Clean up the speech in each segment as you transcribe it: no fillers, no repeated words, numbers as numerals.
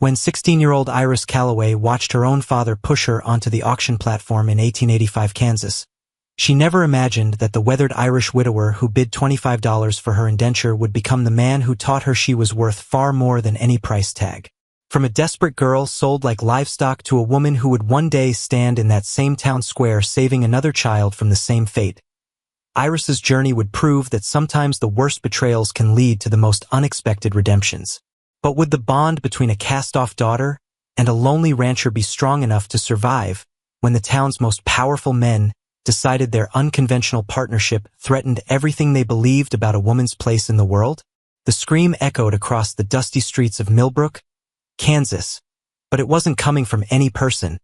When 16-year-old Iris Calloway watched her own father push her onto the auction platform in 1885 Kansas, she never imagined that the weathered Irish widower who bid $25 for her indenture would become the man who taught her she was worth far more than any price tag. From a desperate girl sold like livestock to a woman who would one day stand in that same town square saving another child from the same fate, Iris's journey would prove that sometimes the worst betrayals can lead to the most unexpected redemptions. But would the bond between a cast-off daughter and a lonely rancher be strong enough to survive when the town's most powerful men decided their unconventional partnership threatened everything they believed about a woman's place in the world? The scream echoed across the dusty streets of Millbrook, Kansas, but it wasn't coming from any person.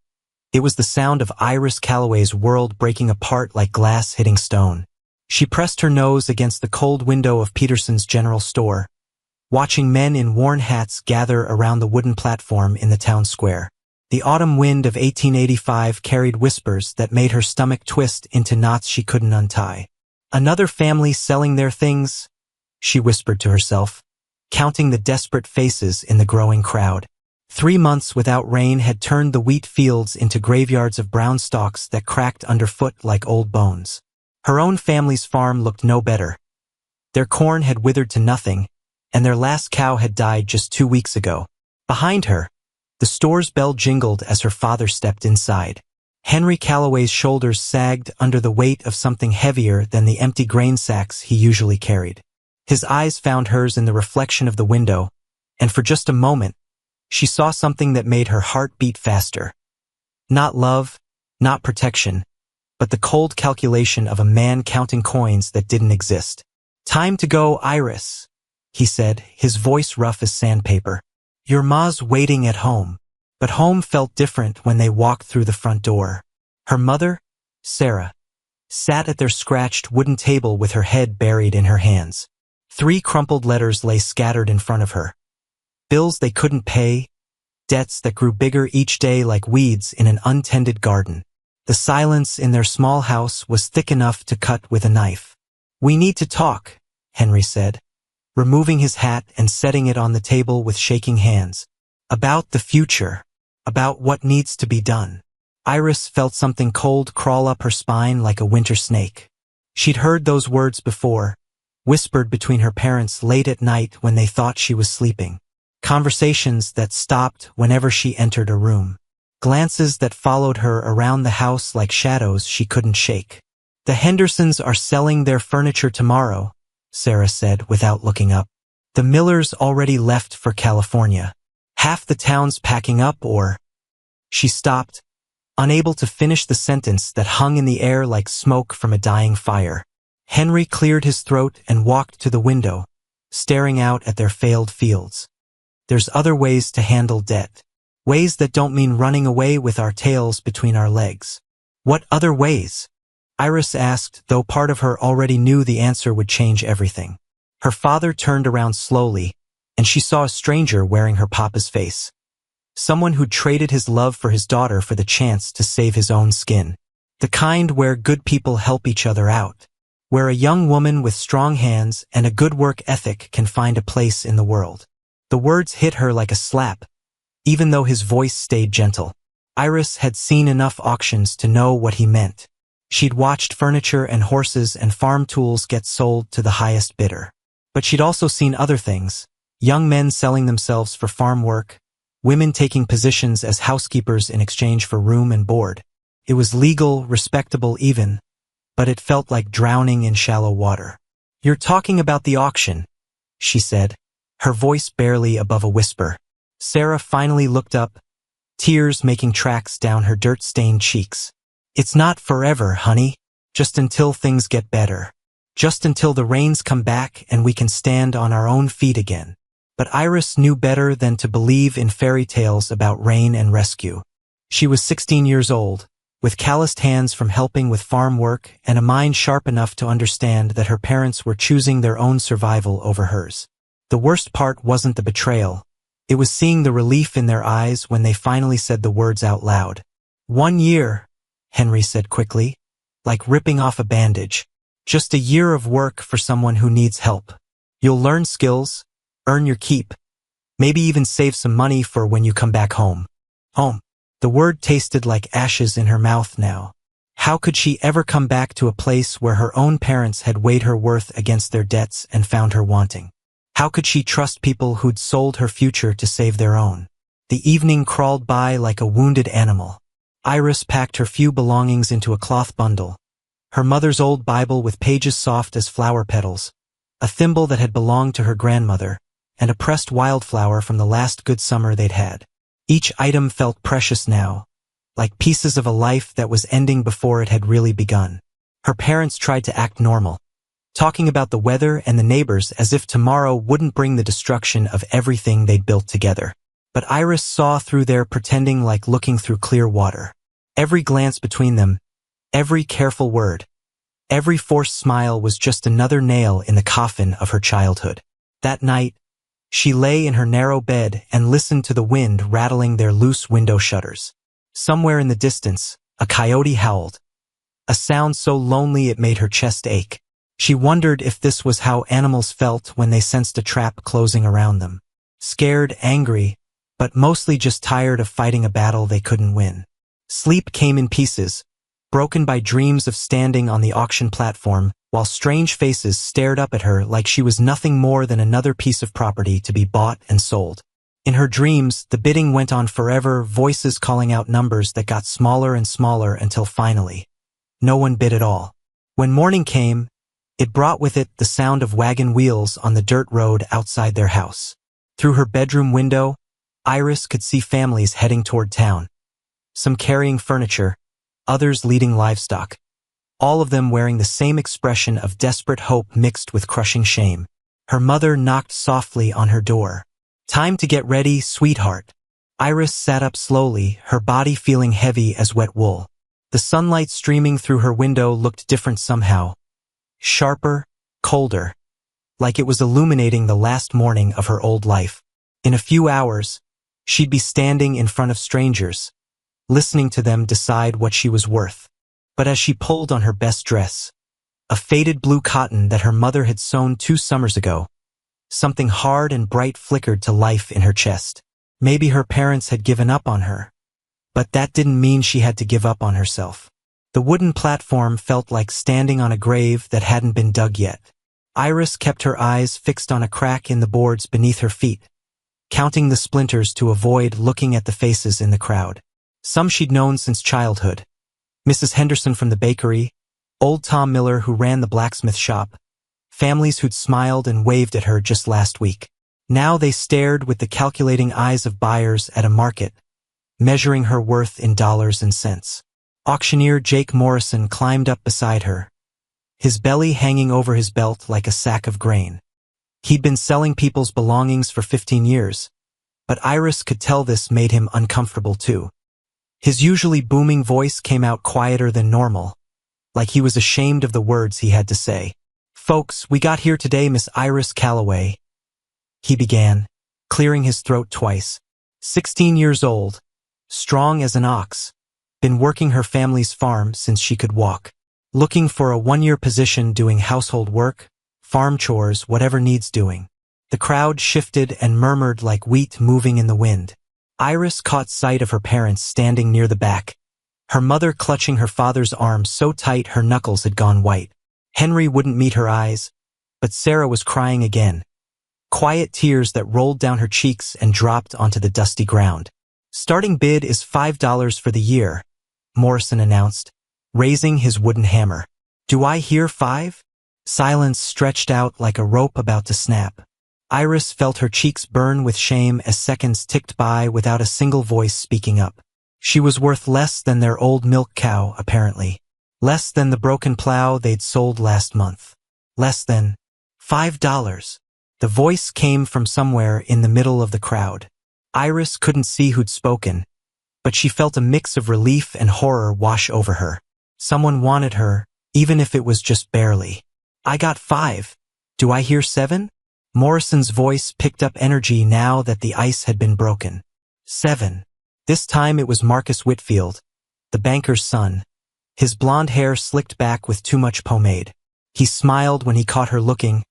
It was the sound of Iris Calloway's world breaking apart like glass hitting stone. She pressed her nose against the cold window of Peterson's general store, watching men in worn hats gather around the wooden platform in the town square. The autumn wind of 1885 carried whispers that made her stomach twist into knots she couldn't untie. Another family selling their things, she whispered to herself, counting the desperate faces in the growing crowd. 3 months without rain had turned the wheat fields into graveyards of brown stalks that cracked underfoot like old bones. Her own family's farm looked no better. Their corn had withered to nothing, and their last cow had died just 2 weeks ago. Behind her, the store's bell jingled as her father stepped inside. Henry Calloway's shoulders sagged under the weight of something heavier than the empty grain sacks he usually carried. His eyes found hers in the reflection of the window, and for just a moment, she saw something that made her heart beat faster. Not love, not protection, but the cold calculation of a man counting coins that didn't exist. "Time to go, Iris," he said, his voice rough as sandpaper. "Your ma's waiting at home." But home felt different when they walked through the front door. Her mother, Sarah, sat at their scratched wooden table with her head buried in her hands. 3 crumpled letters lay scattered in front of her. Bills they couldn't pay, debts that grew bigger each day like weeds in an untended garden. The silence in their small house was thick enough to cut with a knife. "We need to talk," Henry said, removing his hat and setting it on the table with shaking hands. "About the future, about what needs to be done." Iris felt something cold crawl up her spine like a winter snake. She'd heard those words before, whispered between her parents late at night when they thought she was sleeping. Conversations that stopped whenever she entered a room. Glances that followed her around the house like shadows she couldn't shake. "The Hendersons are selling their furniture tomorrow," Sarah said without looking up. "The Millers already left for California. Half the town's packing up or—" She stopped, unable to finish the sentence that hung in the air like smoke from a dying fire. Henry cleared his throat and walked to the window, staring out at their failed fields. "There's other ways to handle debt. Ways that don't mean running away with our tails between our legs." "What other ways?" Iris asked, though part of her already knew the answer would change everything. Her father turned around slowly, and she saw a stranger wearing her papa's face. Someone who'd traded his love for his daughter for the chance to save his own skin. The kind where good people help each other out. Where a young woman with strong hands and a good work ethic can find a place in the world. The words hit her like a slap, even though his voice stayed gentle. Iris had seen enough auctions to know what he meant. She'd watched furniture and horses and farm tools get sold to the highest bidder. But she'd also seen other things. Young men selling themselves for farm work, women taking positions as housekeepers in exchange for room and board. It was legal, respectable even, but it felt like drowning in shallow water. "You're talking about the auction," she said, her voice barely above a whisper. Sarah finally looked up, tears making tracks down her dirt-stained cheeks. "It's not forever, honey. Just until things get better. Just until the rains come back and we can stand on our own feet again." But Iris knew better than to believe in fairy tales about rain and rescue. She was 16 years old, with calloused hands from helping with farm work and a mind sharp enough to understand that her parents were choosing their own survival over hers. The worst part wasn't the betrayal. It was seeing the relief in their eyes when they finally said the words out loud. "1 year," Henry said quickly, like ripping off a bandage. "Just a year of work for someone who needs help. You'll learn skills, earn your keep, Maybe even save some money for when you come back home. Home. The word tasted like ashes in her mouth now. How could she ever come back to a place where her own parents had weighed her worth against their debts and found her wanting? How could she trust people who'd sold her future to save their own? The evening crawled by like a wounded animal. Iris packed her few belongings into a cloth bundle. Her mother's old Bible with pages soft as flower petals, a thimble that had belonged to her grandmother, and a pressed wildflower from the last good summer they'd had. Each item felt precious now, like pieces of a life that was ending before it had really begun. Her parents tried to act normal, talking about the weather and the neighbors as if tomorrow wouldn't bring the destruction of everything they'd built together. But Iris saw through their pretending like looking through clear water. Every glance between them, every careful word, every forced smile was just another nail in the coffin of her childhood. That night, she lay in her narrow bed and listened to the wind rattling their loose window shutters. Somewhere in the distance, a coyote howled, a sound so lonely it made her chest ache. She wondered if this was how animals felt when they sensed a trap closing around them. Scared, angry, but mostly just tired of fighting a battle they couldn't win. Sleep came in pieces, broken by dreams of standing on the auction platform, while strange faces stared up at her like she was nothing more than another piece of property to be bought and sold. In her dreams, the bidding went on forever, voices calling out numbers that got smaller and smaller until finally, no one bid at all. When morning came, it brought with it the sound of wagon wheels on the dirt road outside their house. Through her bedroom window, Iris could see families heading toward town. Some carrying furniture, others leading livestock. All of them wearing the same expression of desperate hope mixed with crushing shame. Her mother knocked softly on her door. "Time to get ready, sweetheart." Iris sat up slowly, her body feeling heavy as wet wool. The sunlight streaming through her window looked different somehow. Sharper, colder, like it was illuminating the last morning of her old life. In a few hours, she'd be standing in front of strangers, listening to them decide what she was worth. But as she pulled on her best dress, a faded blue cotton that her mother had sewn 2 summers ago, something hard and bright flickered to life in her chest. Maybe her parents had given up on her, but that didn't mean she had to give up on herself. The wooden platform felt like standing on a grave that hadn't been dug yet. Iris kept her eyes fixed on a crack in the boards beneath her feet, counting the splinters to avoid looking at the faces in the crowd. Some she'd known since childhood. Mrs. Henderson from the bakery, old Tom Miller who ran the blacksmith shop, families who'd smiled and waved at her just last week. Now they stared with the calculating eyes of buyers at a market, measuring her worth in dollars and cents. Auctioneer Jake Morrison climbed up beside her, his belly hanging over his belt like a sack of grain. He'd been selling people's belongings for 15 years, but Iris could tell this made him uncomfortable too. His usually booming voice came out quieter than normal, like he was ashamed of the words he had to say. "Folks, we got here today, Miss Iris Calloway," he began, clearing his throat twice. 16 years old, strong as an ox, been working her family's farm since she could walk. Looking for a 1-year position doing household work, farm chores, whatever needs doing. The crowd shifted and murmured like wheat moving in the wind. Iris caught sight of her parents standing near the back, her mother clutching her father's arm so tight her knuckles had gone white. Henry wouldn't meet her eyes, but Sarah was crying again. Quiet tears that rolled down her cheeks and dropped onto the dusty ground. "Starting bid is $5 for the year," Morrison announced, raising his wooden hammer. "Do I hear 5? Silence stretched out like a rope about to snap. Iris felt her cheeks burn with shame as seconds ticked by without a single voice speaking up. She was worth less than their old milk cow, apparently. Less than the broken plow they'd sold last month. Less than $5. The voice came from somewhere in the middle of the crowd. Iris couldn't see who'd spoken, but she felt a mix of relief and horror wash over her. Someone wanted her, even if it was just barely. "I got 5. Do I hear 7? Morrison's voice picked up energy now that the ice had been broken. 7. This time it was Marcus Whitfield, the banker's son, his blonde hair slicked back with too much pomade. He smiled when he caught her looking,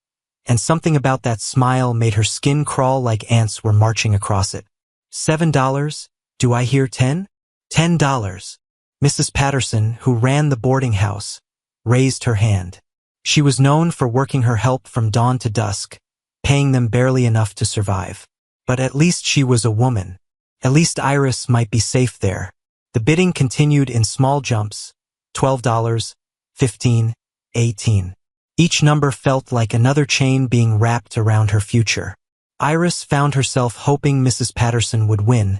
and something about that smile made her skin crawl like ants were marching across it. $7? Do I hear 10? $10. Mrs. Patterson, who ran the boarding house, raised her hand. She was known for working her help from dawn to dusk, paying them barely enough to survive. But at least she was a woman. At least Iris might be safe there. The bidding continued in small jumps, $12, $15, $18. Each number felt like another chain being wrapped around her future. Iris found herself hoping Mrs. Patterson would win,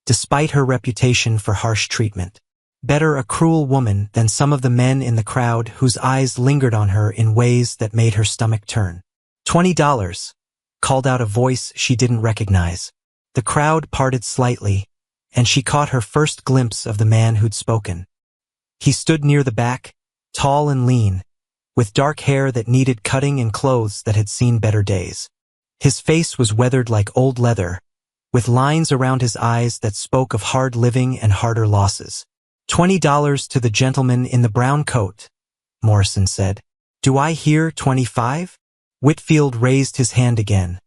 despite her reputation for harsh treatment. Better a cruel woman than some of the men in the crowd whose eyes lingered on her in ways that made her stomach turn. $20, called out a voice she didn't recognize. The crowd parted slightly, and she caught her first glimpse of the man who'd spoken. He stood near the back, tall and lean, with dark hair that needed cutting and clothes that had seen better days. His face was weathered like old leather, with lines around his eyes that spoke of hard living and harder losses. $20 to the gentleman in the brown coat, Morrison said. Do I hear 25? Whitfield raised his hand again,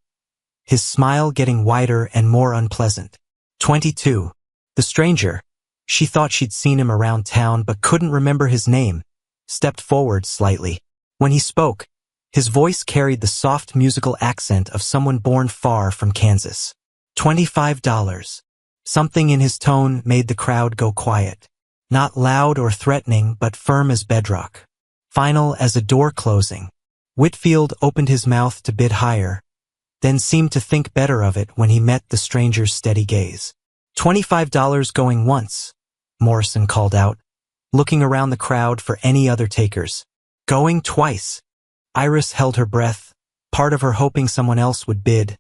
his smile getting wider and more unpleasant. 22. The stranger, she thought she'd seen him around town but couldn't remember his name, stepped forward slightly. When he spoke, his voice carried the soft musical accent of someone born far from Kansas. $25. Something in his tone made the crowd go quiet. Not loud or threatening, but firm as bedrock. Final as a door closing. Whitfield opened his mouth to bid higher, then seemed to think better of it when he met the stranger's steady gaze. $25 going once, Morrison called out, looking around the crowd for any other takers. Going twice. Iris held her breath, part of her hoping someone else would bid,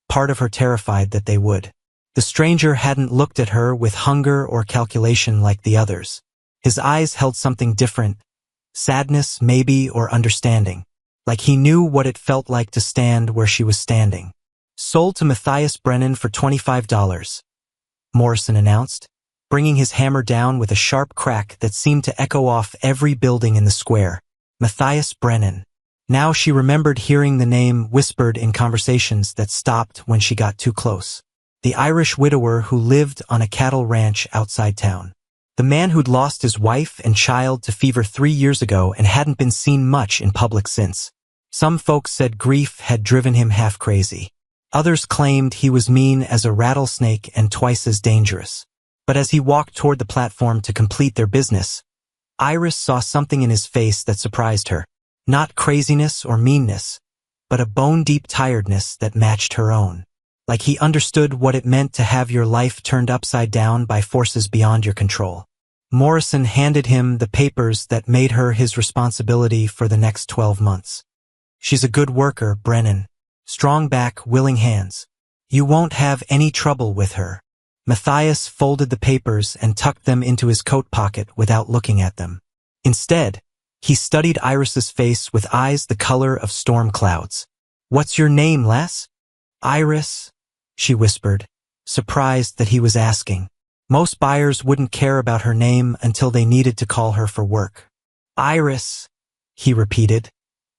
part of her terrified that they would. The stranger hadn't looked at her with hunger or calculation like the others. His eyes held something different, sadness maybe or understanding, like he knew what it felt like to stand where she was standing. Sold to Matthias Brennan for $25, Morrison announced, bringing his hammer down with a sharp crack that seemed to echo off every building in the square. Matthias Brennan. Now she remembered hearing the name whispered in conversations that stopped when she got too close. The Irish widower who lived on a cattle ranch outside town. The man who'd lost his wife and child to fever 3 years ago and hadn't been seen much in public since. Some folks said grief had driven him half crazy. Others claimed he was mean as a rattlesnake and twice as dangerous. But as he walked toward the platform to complete their business, Iris saw something in his face that surprised her. Not craziness or meanness, but a bone-deep tiredness that matched her own. Like he understood what it meant to have your life turned upside down by forces beyond your control. Morrison handed him the papers that made her his responsibility for the next 12 months. She's a good worker, Brennan. Strong back, willing hands. You won't have any trouble with her. Matthias folded the papers and tucked them into his coat pocket without looking at them. Instead, he studied Iris's face with eyes the color of storm clouds. What's your name, lass? Iris, she whispered, surprised that he was asking. Most buyers wouldn't care about her name until they needed to call her for work. Iris, he repeated,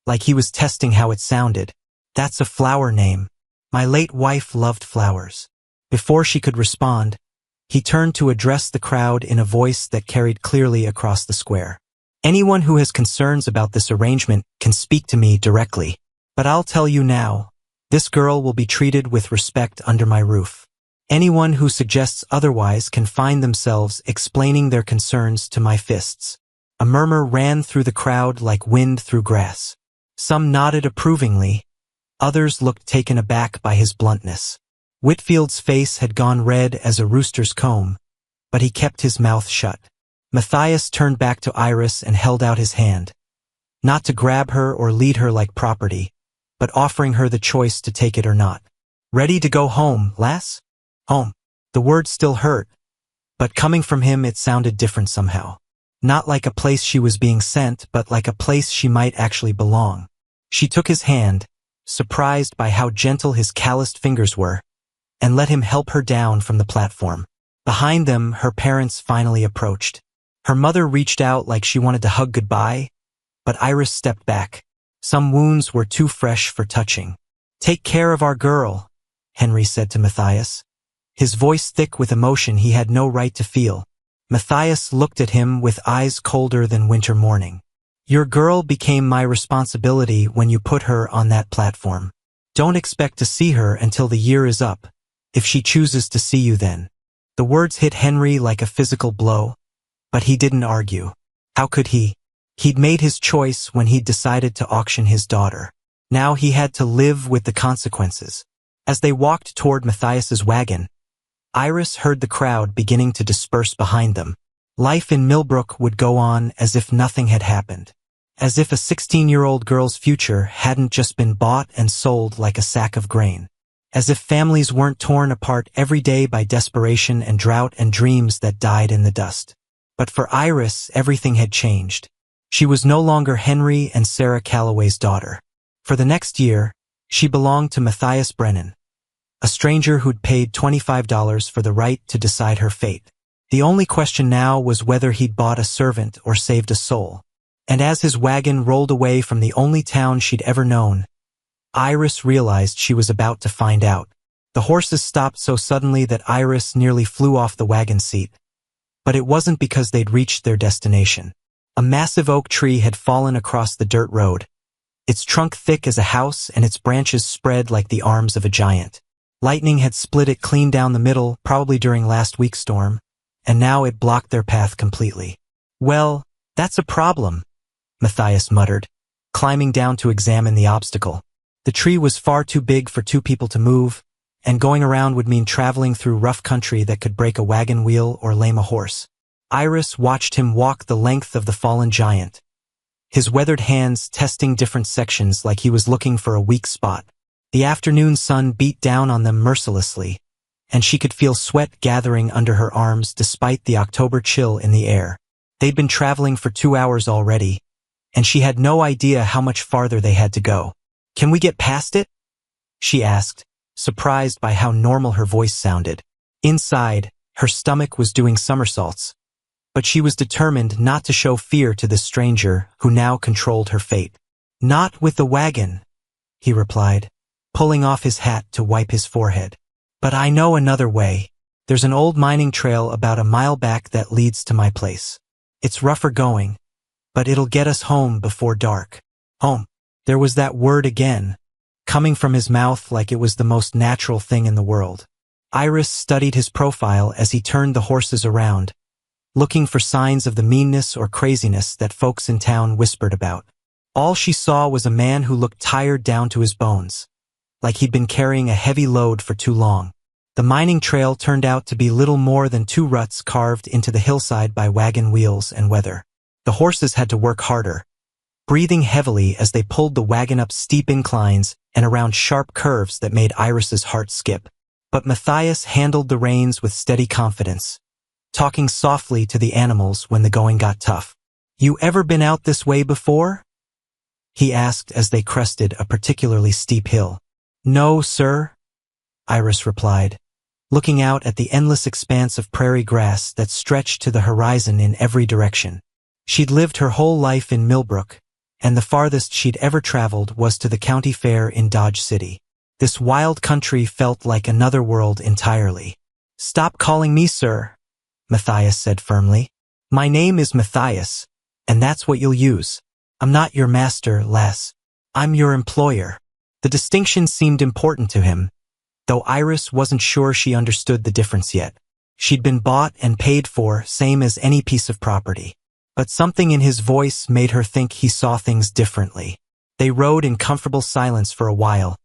like he was testing how it sounded. That's a flower name. My late wife loved flowers. Before she could respond, he turned to address the crowd in a voice that carried clearly across the square. Anyone who has concerns about this arrangement can speak to me directly. But I'll tell you now, this girl will be treated with respect under my roof. Anyone who suggests otherwise can find themselves explaining their concerns to my fists. A murmur ran through the crowd like wind through grass. Some nodded approvingly, others looked taken aback by his bluntness. Whitfield's face had gone red as a rooster's comb, but he kept his mouth shut. Matthias turned back to Iris and held out his hand, not to grab her or lead her like property, but offering her the choice to take it or not. Ready to go home, lass? Home. The word still hurt, but coming from him it sounded different somehow. Not like a place she was being sent, but like a place she might actually belong. She took his hand, surprised by how gentle his calloused fingers were, and let him help her down from the platform. Behind them, her parents finally approached. Her mother reached out like she wanted to hug goodbye, but Iris stepped back. Some wounds were too fresh for touching. "Take care of our girl," Henry said to Matthias. His voice thick with emotion he had no right to feel. Matthias looked at him with eyes colder than winter morning. "Your girl became my responsibility when you put her on that platform. Don't expect to see her until the year is up, if she chooses to see you then." The words hit Henry like a physical blow, but he didn't argue. How could he? He'd made his choice when he'd decided to auction his daughter. Now he had to live with the consequences. As they walked toward Matthias's wagon, Iris heard the crowd beginning to disperse behind them. Life in Millbrook would go on as if nothing had happened. As if a 16-year-old girl's future hadn't just been bought and sold like a sack of grain. As if families weren't torn apart every day by desperation and drought and dreams that died in the dust. But for Iris, everything had changed. She was no longer Henry and Sarah Calloway's daughter. For the next year, she belonged to Matthias Brennan, a stranger who'd paid $25 for the right to decide her fate. The only question now was whether he'd bought a servant or saved a soul. And as his wagon rolled away from the only town she'd ever known, Iris realized she was about to find out. The horses stopped so suddenly that Iris nearly flew off the wagon seat. But it wasn't because they'd reached their destination. A massive oak tree had fallen across the dirt road, its trunk thick as a house and its branches spread like the arms of a giant. Lightning had split it clean down the middle, probably during last week's storm, and now it blocked their path completely. "Well, that's a problem," Matthias muttered, climbing down to examine the obstacle. The tree was far too big for two people to move, and going around would mean traveling through rough country that could break a wagon wheel or lame a horse. Iris watched him walk the length of the fallen giant, his weathered hands testing different sections like he was looking for a weak spot. The afternoon sun beat down on them mercilessly, and she could feel sweat gathering under her arms despite the October chill in the air. They'd been traveling for 2 hours already, and she had no idea how much farther they had to go. "Can we get past it?" she asked, surprised by how normal her voice sounded. Inside, her stomach was doing somersaults, but she was determined not to show fear to this stranger who now controlled her fate. "Not with the wagon," he replied, pulling off his hat to wipe his forehead. "But I know another way. There's an old mining trail about a mile back that leads to my place. It's rougher going, but it'll get us home before dark." Home. There was that word again, coming from his mouth like it was the most natural thing in the world. Iris studied his profile as he turned the horses around, looking for signs of the meanness or craziness that folks in town whispered about. All she saw was a man who looked tired down to his bones, like he'd been carrying a heavy load for too long. The mining trail turned out to be little more than 2 ruts carved into the hillside by wagon wheels and weather. The horses had to work harder, breathing heavily as they pulled the wagon up steep inclines and around sharp curves that made Iris's heart skip. But Matthias handled the reins with steady confidence, talking softly to the animals when the going got tough. "You ever been out this way before?" he asked as they crested a particularly steep hill. "No, sir," Iris replied, looking out at the endless expanse of prairie grass that stretched to the horizon in every direction. She'd lived her whole life in Millbrook, and the farthest she'd ever traveled was to the county fair in Dodge City. This wild country felt like another world entirely. "Stop calling me sir," Matthias said firmly. "My name is Matthias, and that's what you'll use. I'm not your master, lass. I'm your employer." The distinction seemed important to him, though Iris wasn't sure she understood the difference yet. She'd been bought and paid for, same as any piece of property. But something in his voice made her think he saw things differently. They rode in comfortable silence for a while,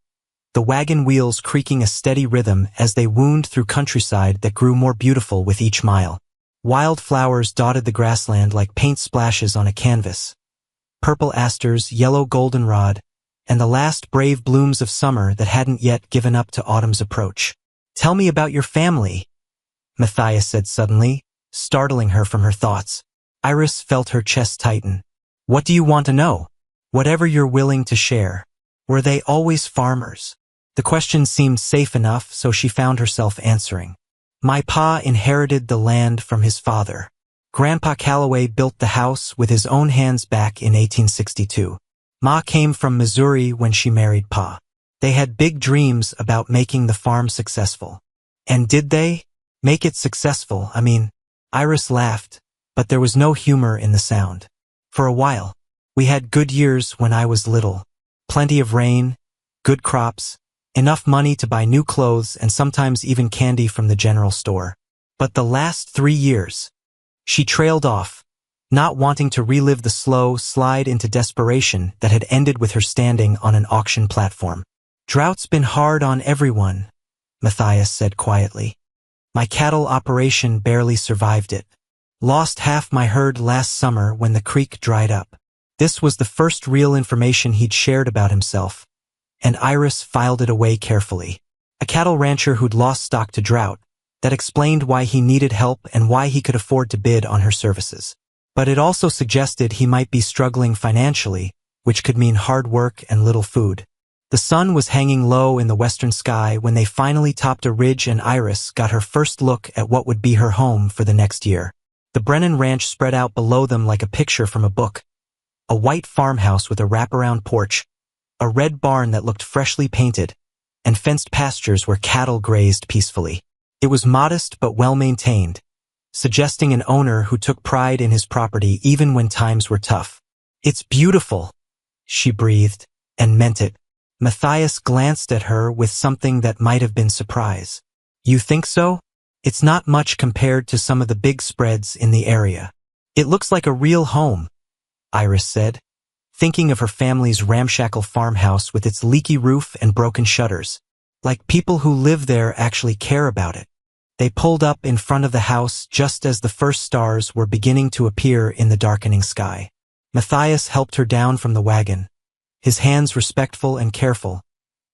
the wagon wheels creaking a steady rhythm as they wound through countryside that grew more beautiful with each mile. Wildflowers dotted the grassland like paint splashes on a canvas. Purple asters, yellow goldenrod, and the last brave blooms of summer that hadn't yet given up to autumn's approach. "Tell me about your family," Matthias said suddenly, startling her from her thoughts. Iris felt her chest tighten. "What do you want to know?" "Whatever you're willing to share." "Were they always farmers?" The question seemed safe enough, so she found herself answering. "My pa inherited the land from his father. Grandpa Calloway built the house with his own hands back in 1862. Ma came from Missouri when she married Pa. They had big dreams about making the farm successful. And did they? Make it successful, I mean. Iris laughed, but there was no humor in the sound. For a while. We had good years when I was little. Plenty of rain, good crops, enough money to buy new clothes and sometimes even candy from the general store. But the last 3 years. She trailed off, not wanting to relive the slow slide into desperation that had ended with her standing on an auction platform. Drought's been hard on everyone, Matthias said quietly. My cattle operation barely survived it. Lost half my herd last summer when the creek dried up. This was the first real information he'd shared about himself, and Iris filed it away carefully. A cattle rancher who'd lost stock to drought, that explained why he needed help and why he could afford to bid on her services. But it also suggested he might be struggling financially, which could mean hard work and little food. The sun was hanging low in the western sky when they finally topped a ridge and Iris got her first look at what would be her home for the next year. The Brennan Ranch spread out below them like a picture from a book. A white farmhouse with a wraparound porch, a red barn that looked freshly painted, and fenced pastures where cattle grazed peacefully. It was modest but well-maintained, suggesting an owner who took pride in his property even when times were tough. It's beautiful, she breathed, and meant it. Matthias glanced at her with something that might have been surprise. You think so? It's not much compared to some of the big spreads in the area. It looks like a real home, Iris said, thinking of her family's ramshackle farmhouse with its leaky roof and broken shutters. Like people who live there actually care about it. They pulled up in front of the house just as the first stars were beginning to appear in the darkening sky. Matthias helped her down from the wagon, his hands respectful and careful,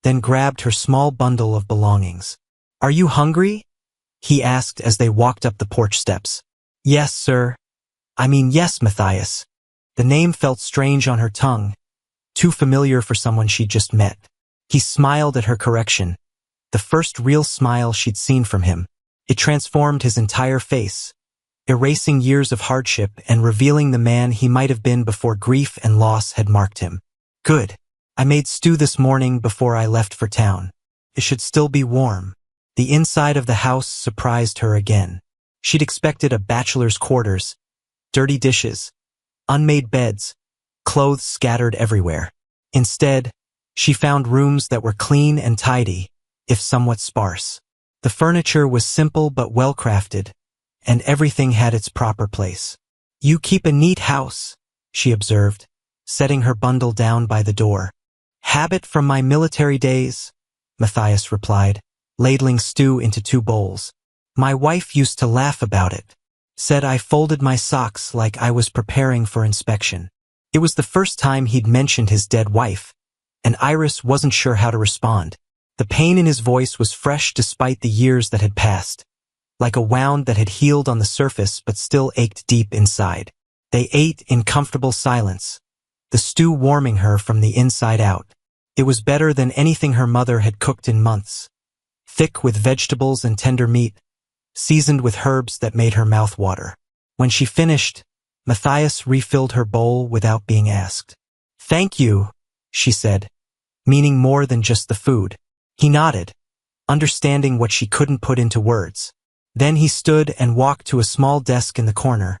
then grabbed her small bundle of belongings. Are you hungry? He asked as they walked up the porch steps. Yes, sir. I mean, yes, Matthias. The name felt strange on her tongue, too familiar for someone she'd just met. He smiled at her correction, the first real smile she'd seen from him. It transformed his entire face, erasing years of hardship and revealing the man he might have been before grief and loss had marked him. Good. I made stew this morning before I left for town. It should still be warm. The inside of the house surprised her again. She'd expected a bachelor's quarters, dirty dishes, unmade beds, clothes scattered everywhere. Instead, she found rooms that were clean and tidy, if somewhat sparse. The furniture was simple but well-crafted, and everything had its proper place. You keep a neat house, she observed, setting her bundle down by the door. Habit from my military days, Matthias replied, ladling stew into 2 bowls. My wife used to laugh about it. Said I folded my socks like I was preparing for inspection. It was the first time he'd mentioned his dead wife, and Iris wasn't sure how to respond. The pain in his voice was fresh despite the years that had passed, like a wound that had healed on the surface but still ached deep inside. They ate in comfortable silence, the stew warming her from the inside out. It was better than anything her mother had cooked in months, thick with vegetables and tender meat, seasoned with herbs that made her mouth water. When she finished, Matthias refilled her bowl without being asked. Thank you, she said, meaning more than just the food. He nodded, understanding what she couldn't put into words. Then he stood and walked to a small desk in the corner,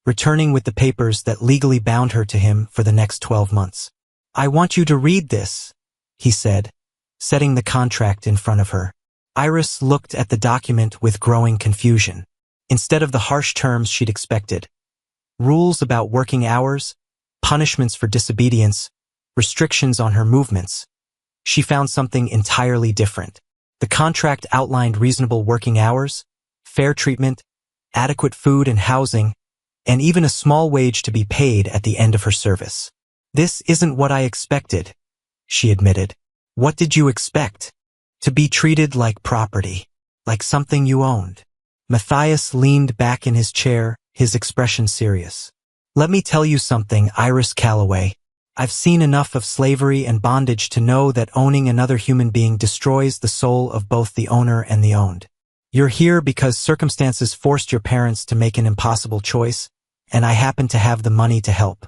returning with the papers that legally bound her to him for the next 12 months. I want you to read this, he said, setting the contract in front of her. Iris looked at the document with growing confusion. Instead of the harsh terms she'd expected, rules about working hours, punishments for disobedience, restrictions on her movements, she found something entirely different. The contract outlined reasonable working hours, fair treatment, adequate food and housing, and even a small wage to be paid at the end of her service. This isn't what I expected, she admitted. What did you expect? To be treated like property, like something you owned. Matthias leaned back in his chair, his expression serious. Let me tell you something, Iris Calloway. I've seen enough of slavery and bondage to know that owning another human being destroys the soul of both the owner and the owned. You're here because circumstances forced your parents to make an impossible choice, and I happen to have the money to help.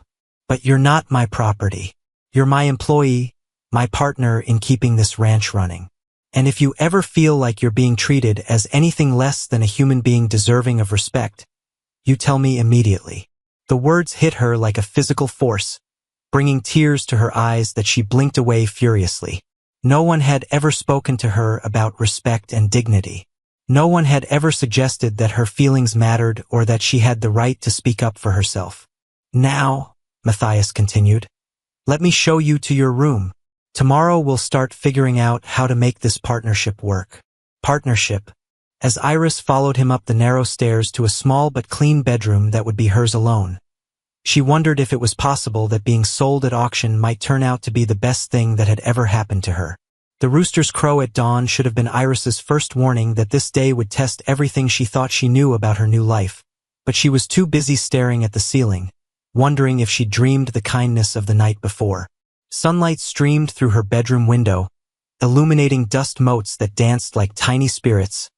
But you're not my property. You're my employee, my partner in keeping this ranch running. And if you ever feel like you're being treated as anything less than a human being deserving of respect, you tell me immediately." The words hit her like a physical force, bringing tears to her eyes that she blinked away furiously. No one had ever spoken to her about respect and dignity. No one had ever suggested that her feelings mattered or that she had the right to speak up for herself. "Now," Matthias continued, "let me show you to your room. Tomorrow we'll start figuring out how to make this partnership work." Partnership. As Iris followed him up the narrow stairs to a small but clean bedroom that would be hers alone, she wondered if it was possible that being sold at auction might turn out to be the best thing that had ever happened to her. The rooster's crow at dawn should have been Iris's first warning that this day would test everything she thought she knew about her new life, but she was too busy staring at the ceiling, wondering if she dreamed the kindness of the night before. Sunlight streamed through her bedroom window, illuminating dust motes that danced like tiny spirits,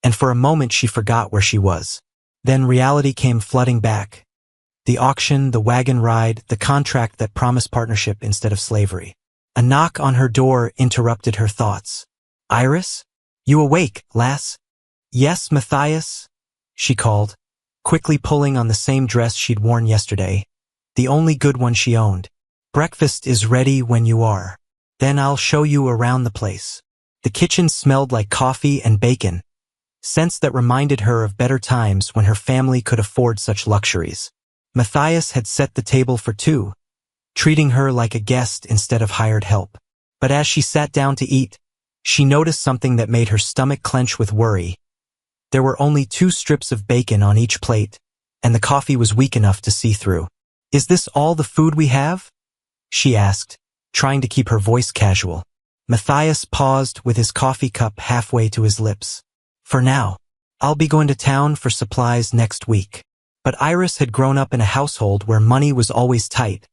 and for a moment she forgot where she was. Then reality came flooding back. The auction, the wagon ride, the contract that promised partnership instead of slavery. A knock on her door interrupted her thoughts. "Iris? You awake, lass?" "Yes, Matthias," she called, quickly pulling on the same dress she'd worn yesterday, the only good one she owned. "Breakfast is ready when you are. Then I'll show you around the place." The kitchen smelled like coffee and bacon, scents that reminded her of better times when her family could afford such luxuries. Matthias had set the table for two, treating her like a guest instead of hired help. But as she sat down to eat, she noticed something that made her stomach clench with worry. There were only 2 strips of bacon on each plate, and the coffee was weak enough to see through. "Is this all the food we have?" she asked, trying to keep her voice casual. Matthias paused with his coffee cup halfway to his lips. "For now. I'll be going to town for supplies next week." But Iris had grown up in a household where money was always tight,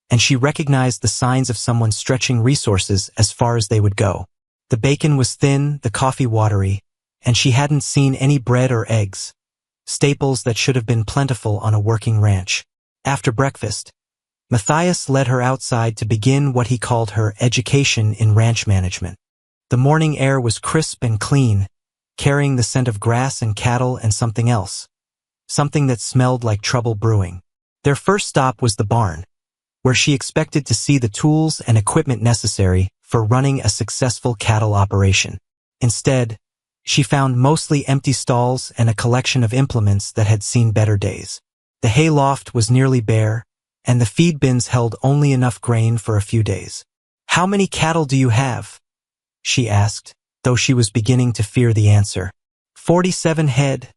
and she recognized the signs of someone stretching resources as far as they would go. The bacon was thin, the coffee watery, and she hadn't seen any bread or eggs, staples that should have been plentiful on a working ranch. After breakfast, Matthias led her outside to begin what he called her education in ranch management. The morning air was crisp and clean, carrying the scent of grass and cattle and something else, something that smelled like trouble brewing. Their first stop was the barn, where she expected to see the tools and equipment necessary for running a successful cattle operation. Instead, she found mostly empty stalls and a collection of implements that had seen better days. The hay loft was nearly bare, and the feed bins held only enough grain for a few days. "How many cattle do you have?" she asked, though she was beginning to fear the answer. 47 head,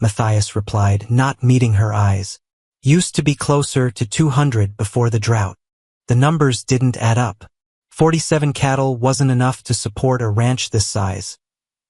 Matthias replied, not meeting her eyes. "Used to be closer to 200 before the drought." The numbers didn't add up. 47 cattle wasn't enough to support a ranch this size,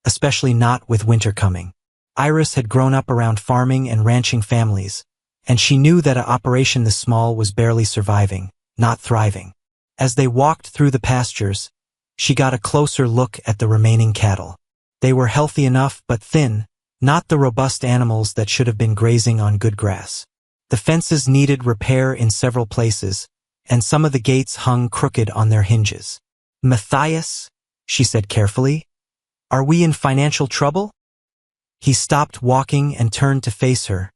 especially not with winter coming. Iris had grown up around farming and ranching families, and she knew that an operation this small was barely surviving, not thriving. As they walked through the pastures, she got a closer look at the remaining cattle. They were healthy enough but thin, not the robust animals that should have been grazing on good grass. The fences needed repair in several places, and some of the gates hung crooked on their hinges. "Matthias," she said carefully, "are we in financial trouble?" He stopped walking and turned to face her,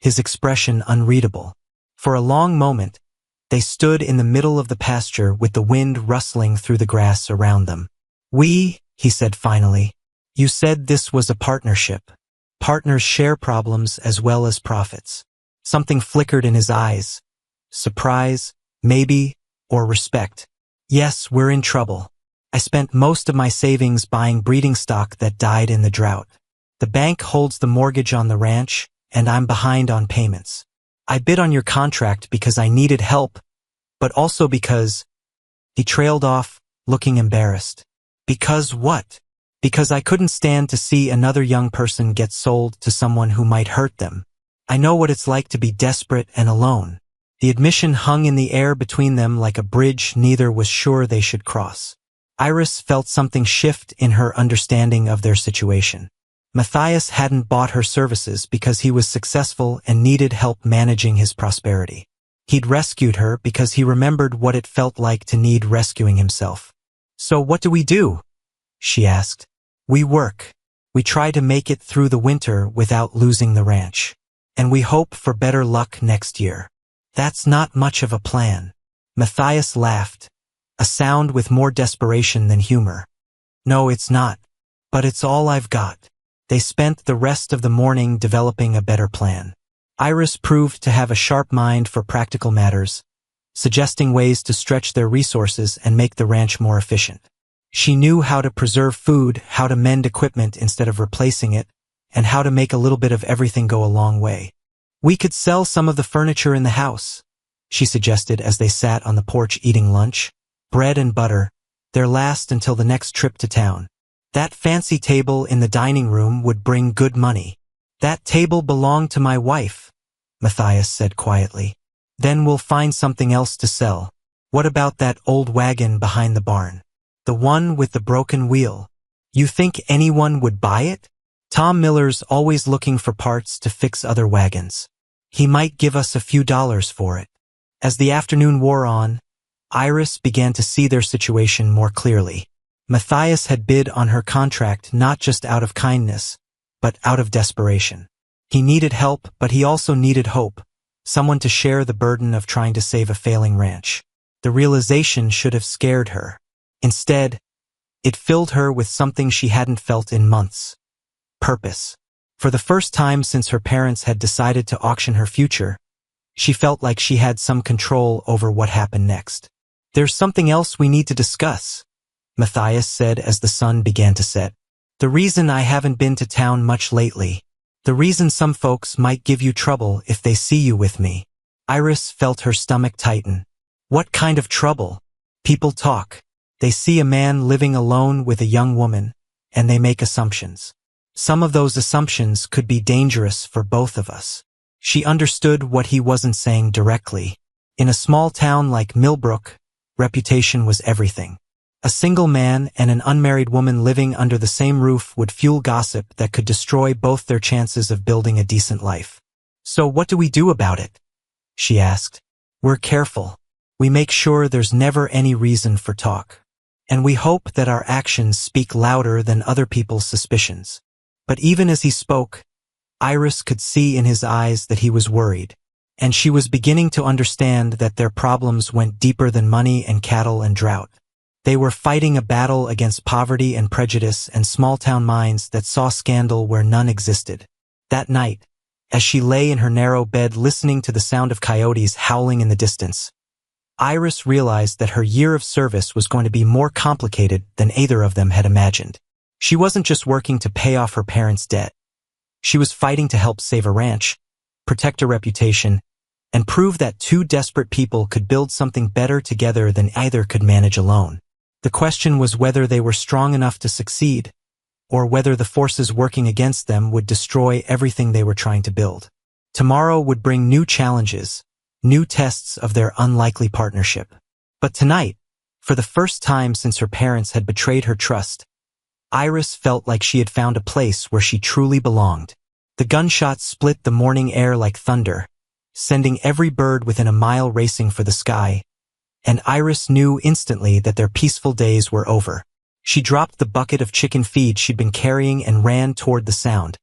his expression unreadable. For a long moment, they stood in the middle of the pasture with the wind rustling through the grass around them. He said finally, "you said this was a partnership. Partners share problems as well as profits." Something flickered in his eyes. Surprise, maybe, or respect. "Yes, we're in trouble. I spent most of my savings buying breeding stock that died in the drought. The bank holds the mortgage on the ranch, and I'm behind on payments. I bid on your contract because I needed help, but also because—" He trailed off, looking embarrassed. "Because what?" "Because I couldn't stand to see another young person get sold to someone who might hurt them. I know what it's like to be desperate and alone." The admission hung in the air between them like a bridge neither was sure they should cross. Iris felt something shift in her understanding of their situation. Matthias hadn't bought her services because he was successful and needed help managing his prosperity. He'd rescued her because he remembered what it felt like to need rescuing himself. "So what do we do?" she asked. "We work. We try to make it through the winter without losing the ranch. And we hope for better luck next year." "That's not much of a plan." Matthias laughed, a sound with more desperation than humor. "No, it's not. But it's all I've got." They spent the rest of the morning developing a better plan. Iris proved to have a sharp mind for practical matters, suggesting ways to stretch their resources and make the ranch more efficient. She knew how to preserve food, how to mend equipment instead of replacing it, and how to make a little bit of everything go a long way. "We could sell some of the furniture in the house," she suggested as they sat on the porch eating lunch. "Bread and butter, their last until the next trip to town. That fancy table in the dining room would bring good money." "That table belonged to my wife," Matthias said quietly. "Then we'll find something else to sell. What about that old wagon behind the barn? The one with the broken wheel? You think anyone would buy it? Tom Miller's always looking for parts to fix other wagons. He might give us a few dollars for it." As the afternoon wore on, Iris began to see their situation more clearly. Matthias had bid on her contract not just out of kindness, but out of desperation. He needed help, but he also needed hope, someone to share the burden of trying to save a failing ranch. The realization should have scared her. Instead, it filled her with something she hadn't felt in months: purpose. For the first time since her parents had decided to auction her future, she felt like she had some control over what happened next. "There's something else we need to discuss," Matthias said as the sun began to set. "The reason I haven't been to town much lately. The reason some folks might give you trouble if they see you with me." Iris felt her stomach tighten. What kind of trouble? People talk. They see a man living alone with a young woman, and they make assumptions. Some of those assumptions could be dangerous for both of us. She understood what he wasn't saying directly. In a small town like Millbrook, reputation was everything. A single man and an unmarried woman living under the same roof would fuel gossip that could destroy both their chances of building a decent life. "So what do we do about it?" she asked. "We're careful. We make sure there's never any reason for talk. And we hope that our actions speak louder than other people's suspicions." But even as he spoke, Iris could see in his eyes that he was worried, and she was beginning to understand that their problems went deeper than money and cattle and drought. They were fighting a battle against poverty and prejudice and small-town minds that saw scandal where none existed. That night, as she lay in her narrow bed listening to the sound of coyotes howling in the distance, Iris realized that her year of service was going to be more complicated than either of them had imagined. She wasn't just working to pay off her parents' debt. She was fighting to help save a ranch, protect a reputation, and prove that two desperate people could build something better together than either could manage alone. The question was whether they were strong enough to succeed, or whether the forces working against them would destroy everything they were trying to build. Tomorrow would bring new challenges, new tests of their unlikely partnership. But tonight, for the first time since her parents had betrayed her trust, Iris felt like she had found a place where she truly belonged. The gunshots split the morning air like thunder, sending every bird within a mile racing for the sky, and Iris knew instantly that their peaceful days were over. She dropped the bucket of chicken feed she'd been carrying and ran toward the sound,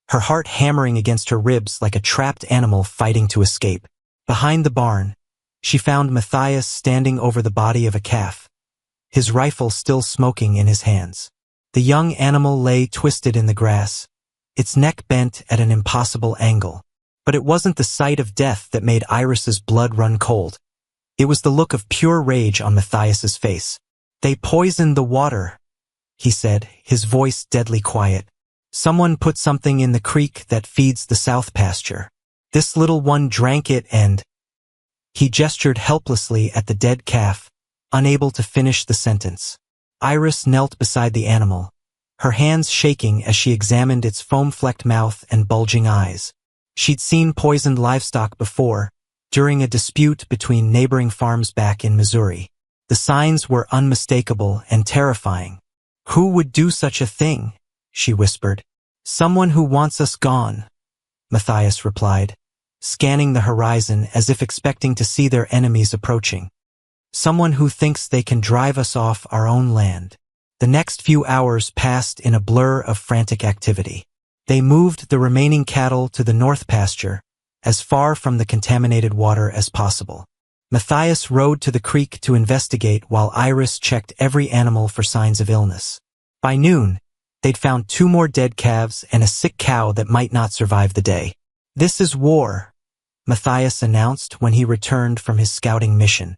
her heart hammering against her ribs like a trapped animal fighting to escape. Behind the barn, she found Matthias standing over the body of a calf, his rifle still smoking in his hands. The young animal lay twisted in the grass, its neck bent at an impossible angle. But it wasn't the sight of death that made Iris's blood run cold. It was the look of pure rage on Matthias's face. "They poisoned the water," he said, his voice deadly quiet. "Someone put something in the creek that feeds the south pasture. This little one drank it and—" He gestured helplessly at the dead calf, unable to finish the sentence. Iris knelt beside the animal, her hands shaking as she examined its foam-flecked mouth and bulging eyes. She'd seen poisoned livestock before, during a dispute between neighboring farms back in Missouri. The signs were unmistakable and terrifying. "Who would do such a thing?" she whispered. "Someone who wants us gone," Matthias replied, scanning the horizon as if expecting to see their enemies approaching. Someone who thinks they can drive us off our own land. The next few hours passed in a blur of frantic activity. They moved the remaining cattle to the north pasture, as far from the contaminated water as possible. Matthias rode to the creek to investigate while Iris checked every animal for signs of illness. By noon, they'd found 2 more dead calves and a sick cow that might not survive the day. "This is war," Matthias announced when he returned from his scouting mission.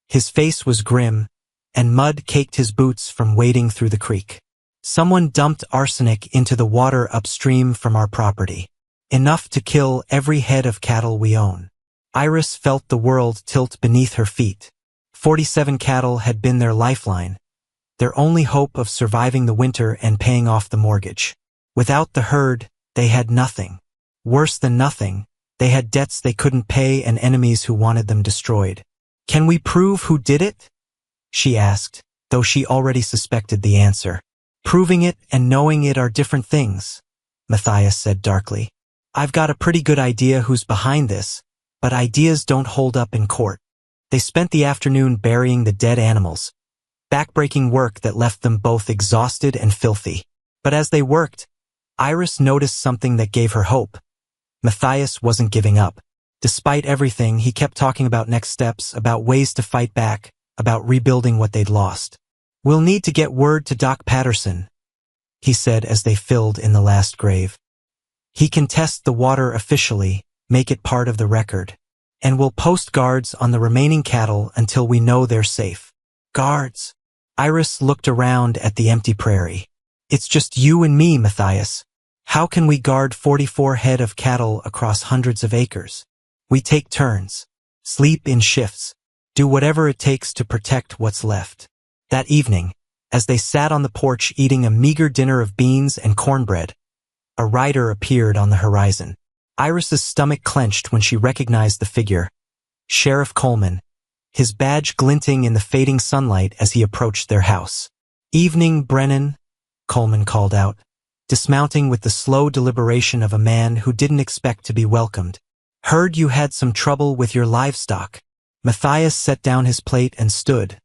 His face was grim, and mud caked his boots from wading through the creek. "Someone dumped arsenic into the water upstream from our property. Enough to kill every head of cattle we own." Iris felt the world tilt beneath her feet. 47 cattle had been their lifeline, their only hope of surviving the winter and paying off the mortgage. Without the herd, they had nothing. Worse than nothing, they had debts they couldn't pay and enemies who wanted them destroyed. "Can we prove who did it?" she asked, though she already suspected the answer. "Proving it and knowing it are different things," Matthias said darkly. "I've got a pretty good idea who's behind this, but ideas don't hold up in court." They spent the afternoon burying the dead animals, backbreaking work that left them both exhausted and filthy. But as they worked, Iris noticed something that gave her hope. Matthias wasn't giving up. Despite everything, he kept talking about next steps, about ways to fight back, about rebuilding what they'd lost. "We'll need to get word to Doc Patterson," he said as they filled in the last grave. "He can test the water officially, make it part of the record. And we'll post guards on the remaining cattle until we know they're safe." "Guards?" Iris looked around at the empty prairie. "It's just you and me, Matthias. How can we guard 44 head of cattle across hundreds of acres? We take turns, sleep in shifts, do whatever it takes to protect what's left." That evening, as they sat on the porch eating a meager dinner of beans and cornbread, a rider appeared on the horizon. Iris's stomach clenched when she recognized the figure. Sheriff Coleman, his badge glinting in the fading sunlight as he approached their house. "Evening, Brennan," Coleman called out, dismounting with the slow deliberation of a man who didn't expect to be welcomed. "Heard you had some trouble with your livestock." Matthias set down his plate and stood,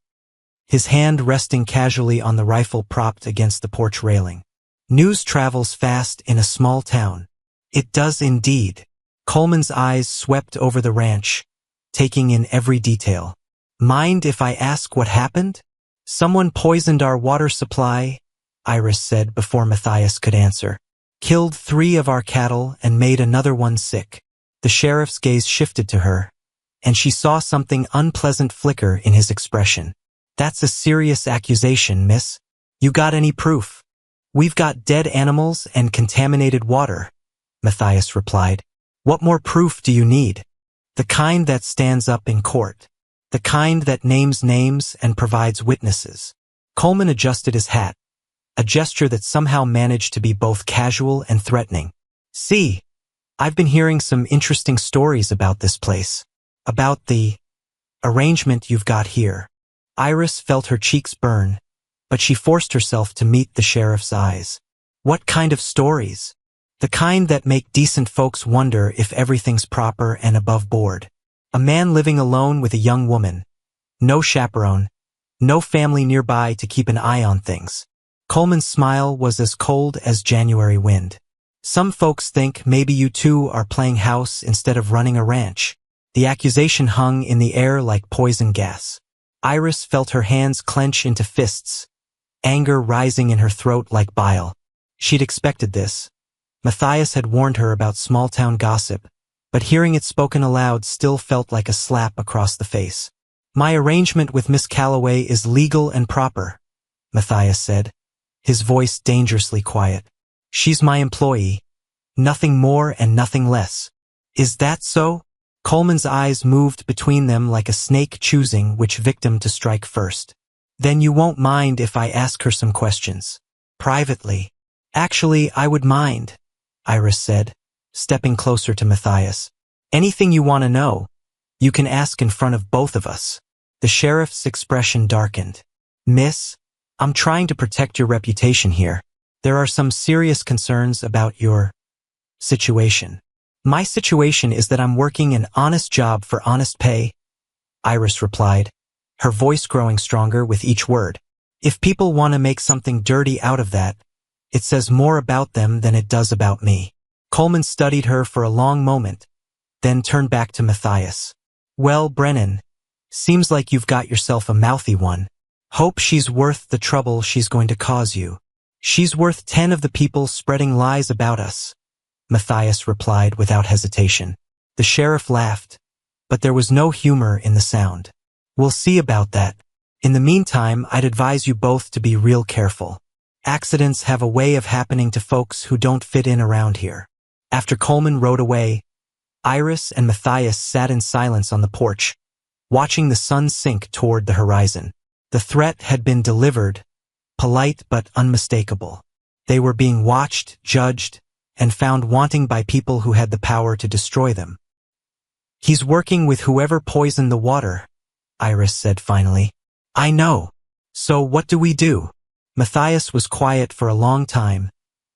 his hand resting casually on the rifle propped against the porch railing. "News travels fast in a small town." "It does indeed." Coleman's eyes swept over the ranch, taking in every detail. "Mind if I ask what happened?" "Someone poisoned our water supply," Iris said before Matthias could answer. "Killed 3 of our cattle and made another one sick." The sheriff's gaze shifted to her, and she saw something unpleasant flicker in his expression. "That's a serious accusation, miss. You got any proof?" "We've got dead animals and contaminated water," Matthias replied. "What more proof do you need? The kind that stands up in court. The kind that names names and provides witnesses." Coleman adjusted his hat, a gesture that somehow managed to be both casual and threatening. "See, I've been hearing some interesting stories about this place. About the arrangement you've got here." Iris felt her cheeks burn, but she forced herself to meet the sheriff's eyes. "What kind of stories?" "The kind that make decent folks wonder if everything's proper and above board. A man living alone with a young woman. No chaperone. No family nearby to keep an eye on things." Coleman's smile was as cold as January wind. "Some folks think maybe you two are playing house instead of running a ranch." The accusation hung in the air like poison gas. Iris felt her hands clench into fists, anger rising in her throat like bile. She'd expected this. Matthias had warned her about small-town gossip, but hearing it spoken aloud still felt like a slap across the face. "My arrangement with Miss Calloway is legal and proper," Matthias said, his voice dangerously quiet. "She's my employee. Nothing more and nothing less." "Is that so?" Coleman's eyes moved between them like a snake choosing which victim to strike first. "Then you won't mind if I ask her some questions. Privately." "Actually, I would mind," Iris said, stepping closer to Matthias. "Anything you want to know, you can ask in front of both of us." The sheriff's expression darkened. "Miss, I'm trying to protect your reputation here. There are some serious concerns about your situation." My situation is that I'm working an honest job for honest pay, Iris replied, her voice growing stronger with each word. If people want to make something dirty out of that, it says more about them than it does about me. Coleman studied her for a long moment, then turned back to Matthias. Well, Brennan, seems like you've got yourself a mouthy one. Hope she's worth the trouble she's going to cause you. She's worth 10 of the people spreading lies about us, Matthias replied without hesitation. The sheriff laughed, but there was no humor in the sound. We'll see about that. In the meantime, I'd advise you both to be real careful. Accidents have a way of happening to folks who don't fit in around here. After Coleman rode away, Iris and Matthias sat in silence on the porch, watching the sun sink toward the horizon. The threat had been delivered, polite but unmistakable. They were being watched, judged, and found wanting by people who had the power to destroy them. He's working with whoever poisoned the water, Iris said finally. I know. So what do we do? Matthias was quiet for a long time,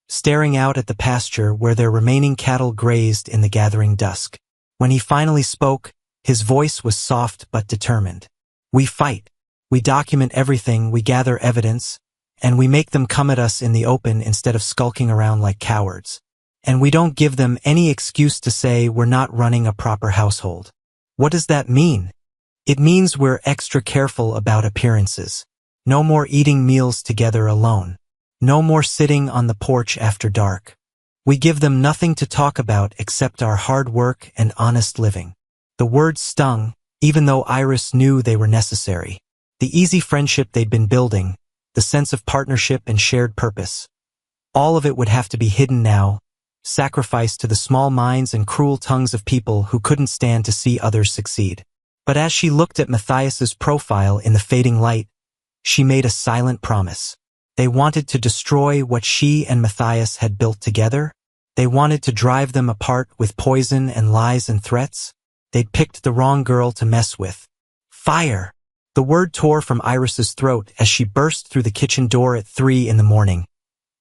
staring out at the pasture where their remaining cattle grazed in the gathering dusk. When he finally spoke, his voice was soft but determined. We fight. We document everything, we gather evidence, and we make them come at us in the open instead of skulking around like cowards. And we don't give them any excuse to say we're not running a proper household. What does that mean? It means we're extra careful about appearances. No more eating meals together alone. No more sitting on the porch after dark. We give them nothing to talk about except our hard work and honest living. The words stung, even though Iris knew they were necessary. The easy friendship they'd been building, the sense of partnership and shared purpose. All of it would have to be hidden now, sacrificed to the small minds and cruel tongues of people who couldn't stand to see others succeed. But as she looked at Matthias's profile in the fading light, she made a silent promise. They wanted to destroy what she and Matthias had built together. They wanted to drive them apart with poison and lies and threats. They'd picked the wrong girl to mess with. Fire! The word tore from Iris's throat as she burst through the kitchen door at 3 in the morning.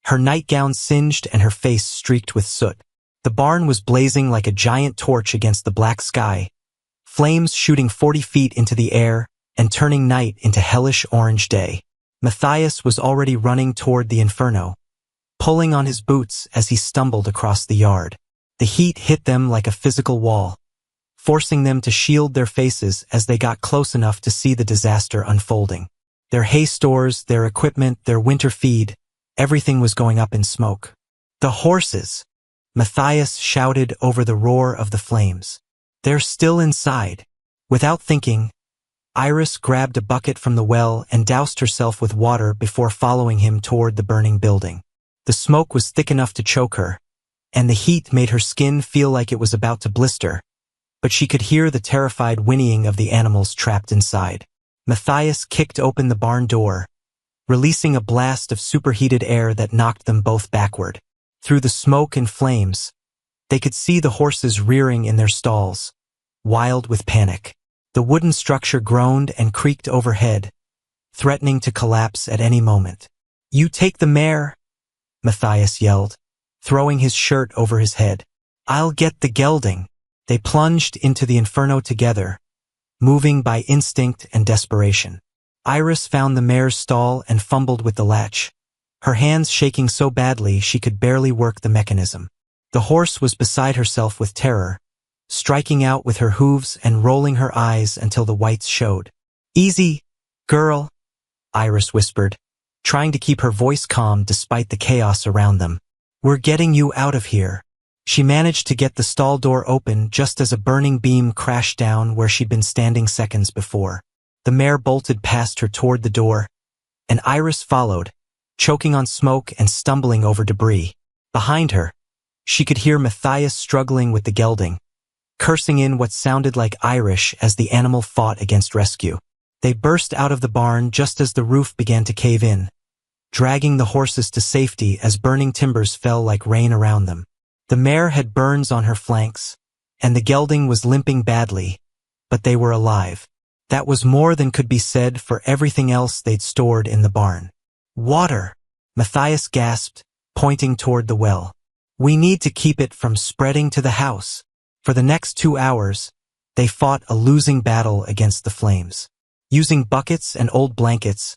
Her nightgown singed and her face streaked with soot. The barn was blazing like a giant torch against the black sky, flames shooting 40 feet into the air and turning night into hellish orange day. Matthias was already running toward the inferno, pulling on his boots as he stumbled across the yard. The heat hit them like a physical wall, forcing them to shield their faces as they got close enough to see the disaster unfolding. Their hay stores, their equipment, their winter feed, everything was going up in smoke. The horses! Matthias shouted over the roar of the flames. They're still inside. Without thinking, Iris grabbed a bucket from the well and doused herself with water before following him toward the burning building. The smoke was thick enough to choke her, and the heat made her skin feel like it was about to blister, but she could hear the terrified whinnying of the animals trapped inside. Matthias kicked open the barn door, releasing a blast of superheated air that knocked them both backward. Through the smoke and flames, they could see the horses rearing in their stalls, wild with panic. The wooden structure groaned and creaked overhead, threatening to collapse at any moment. You take the mare, Matthias yelled, throwing his shirt over his head. I'll get the gelding. They plunged into the inferno together, moving by instinct and desperation. Iris found the mare's stall and fumbled with the latch, her hands shaking so badly she could barely work the mechanism. The horse was beside herself with terror, striking out with her hooves and rolling her eyes until the whites showed. Easy, girl, Iris whispered, trying to keep her voice calm despite the chaos around them. We're getting you out of here. She managed to get the stall door open just as a burning beam crashed down where she'd been standing seconds before. The mare bolted past her toward the door, and Iris followed, choking on smoke and stumbling over debris. Behind her, she could hear Matthias struggling with the gelding, cursing in what sounded like Irish as the animal fought against rescue. They burst out of the barn just as the roof began to cave in, dragging the horses to safety as burning timbers fell like rain around them. The mare had burns on her flanks, and the gelding was limping badly, but they were alive. That was more than could be said for everything else they'd stored in the barn. Water! Matthias gasped, pointing toward the well. We need to keep it from spreading to the house. For the next 2 hours, they fought a losing battle against the flames. Using buckets and old blankets,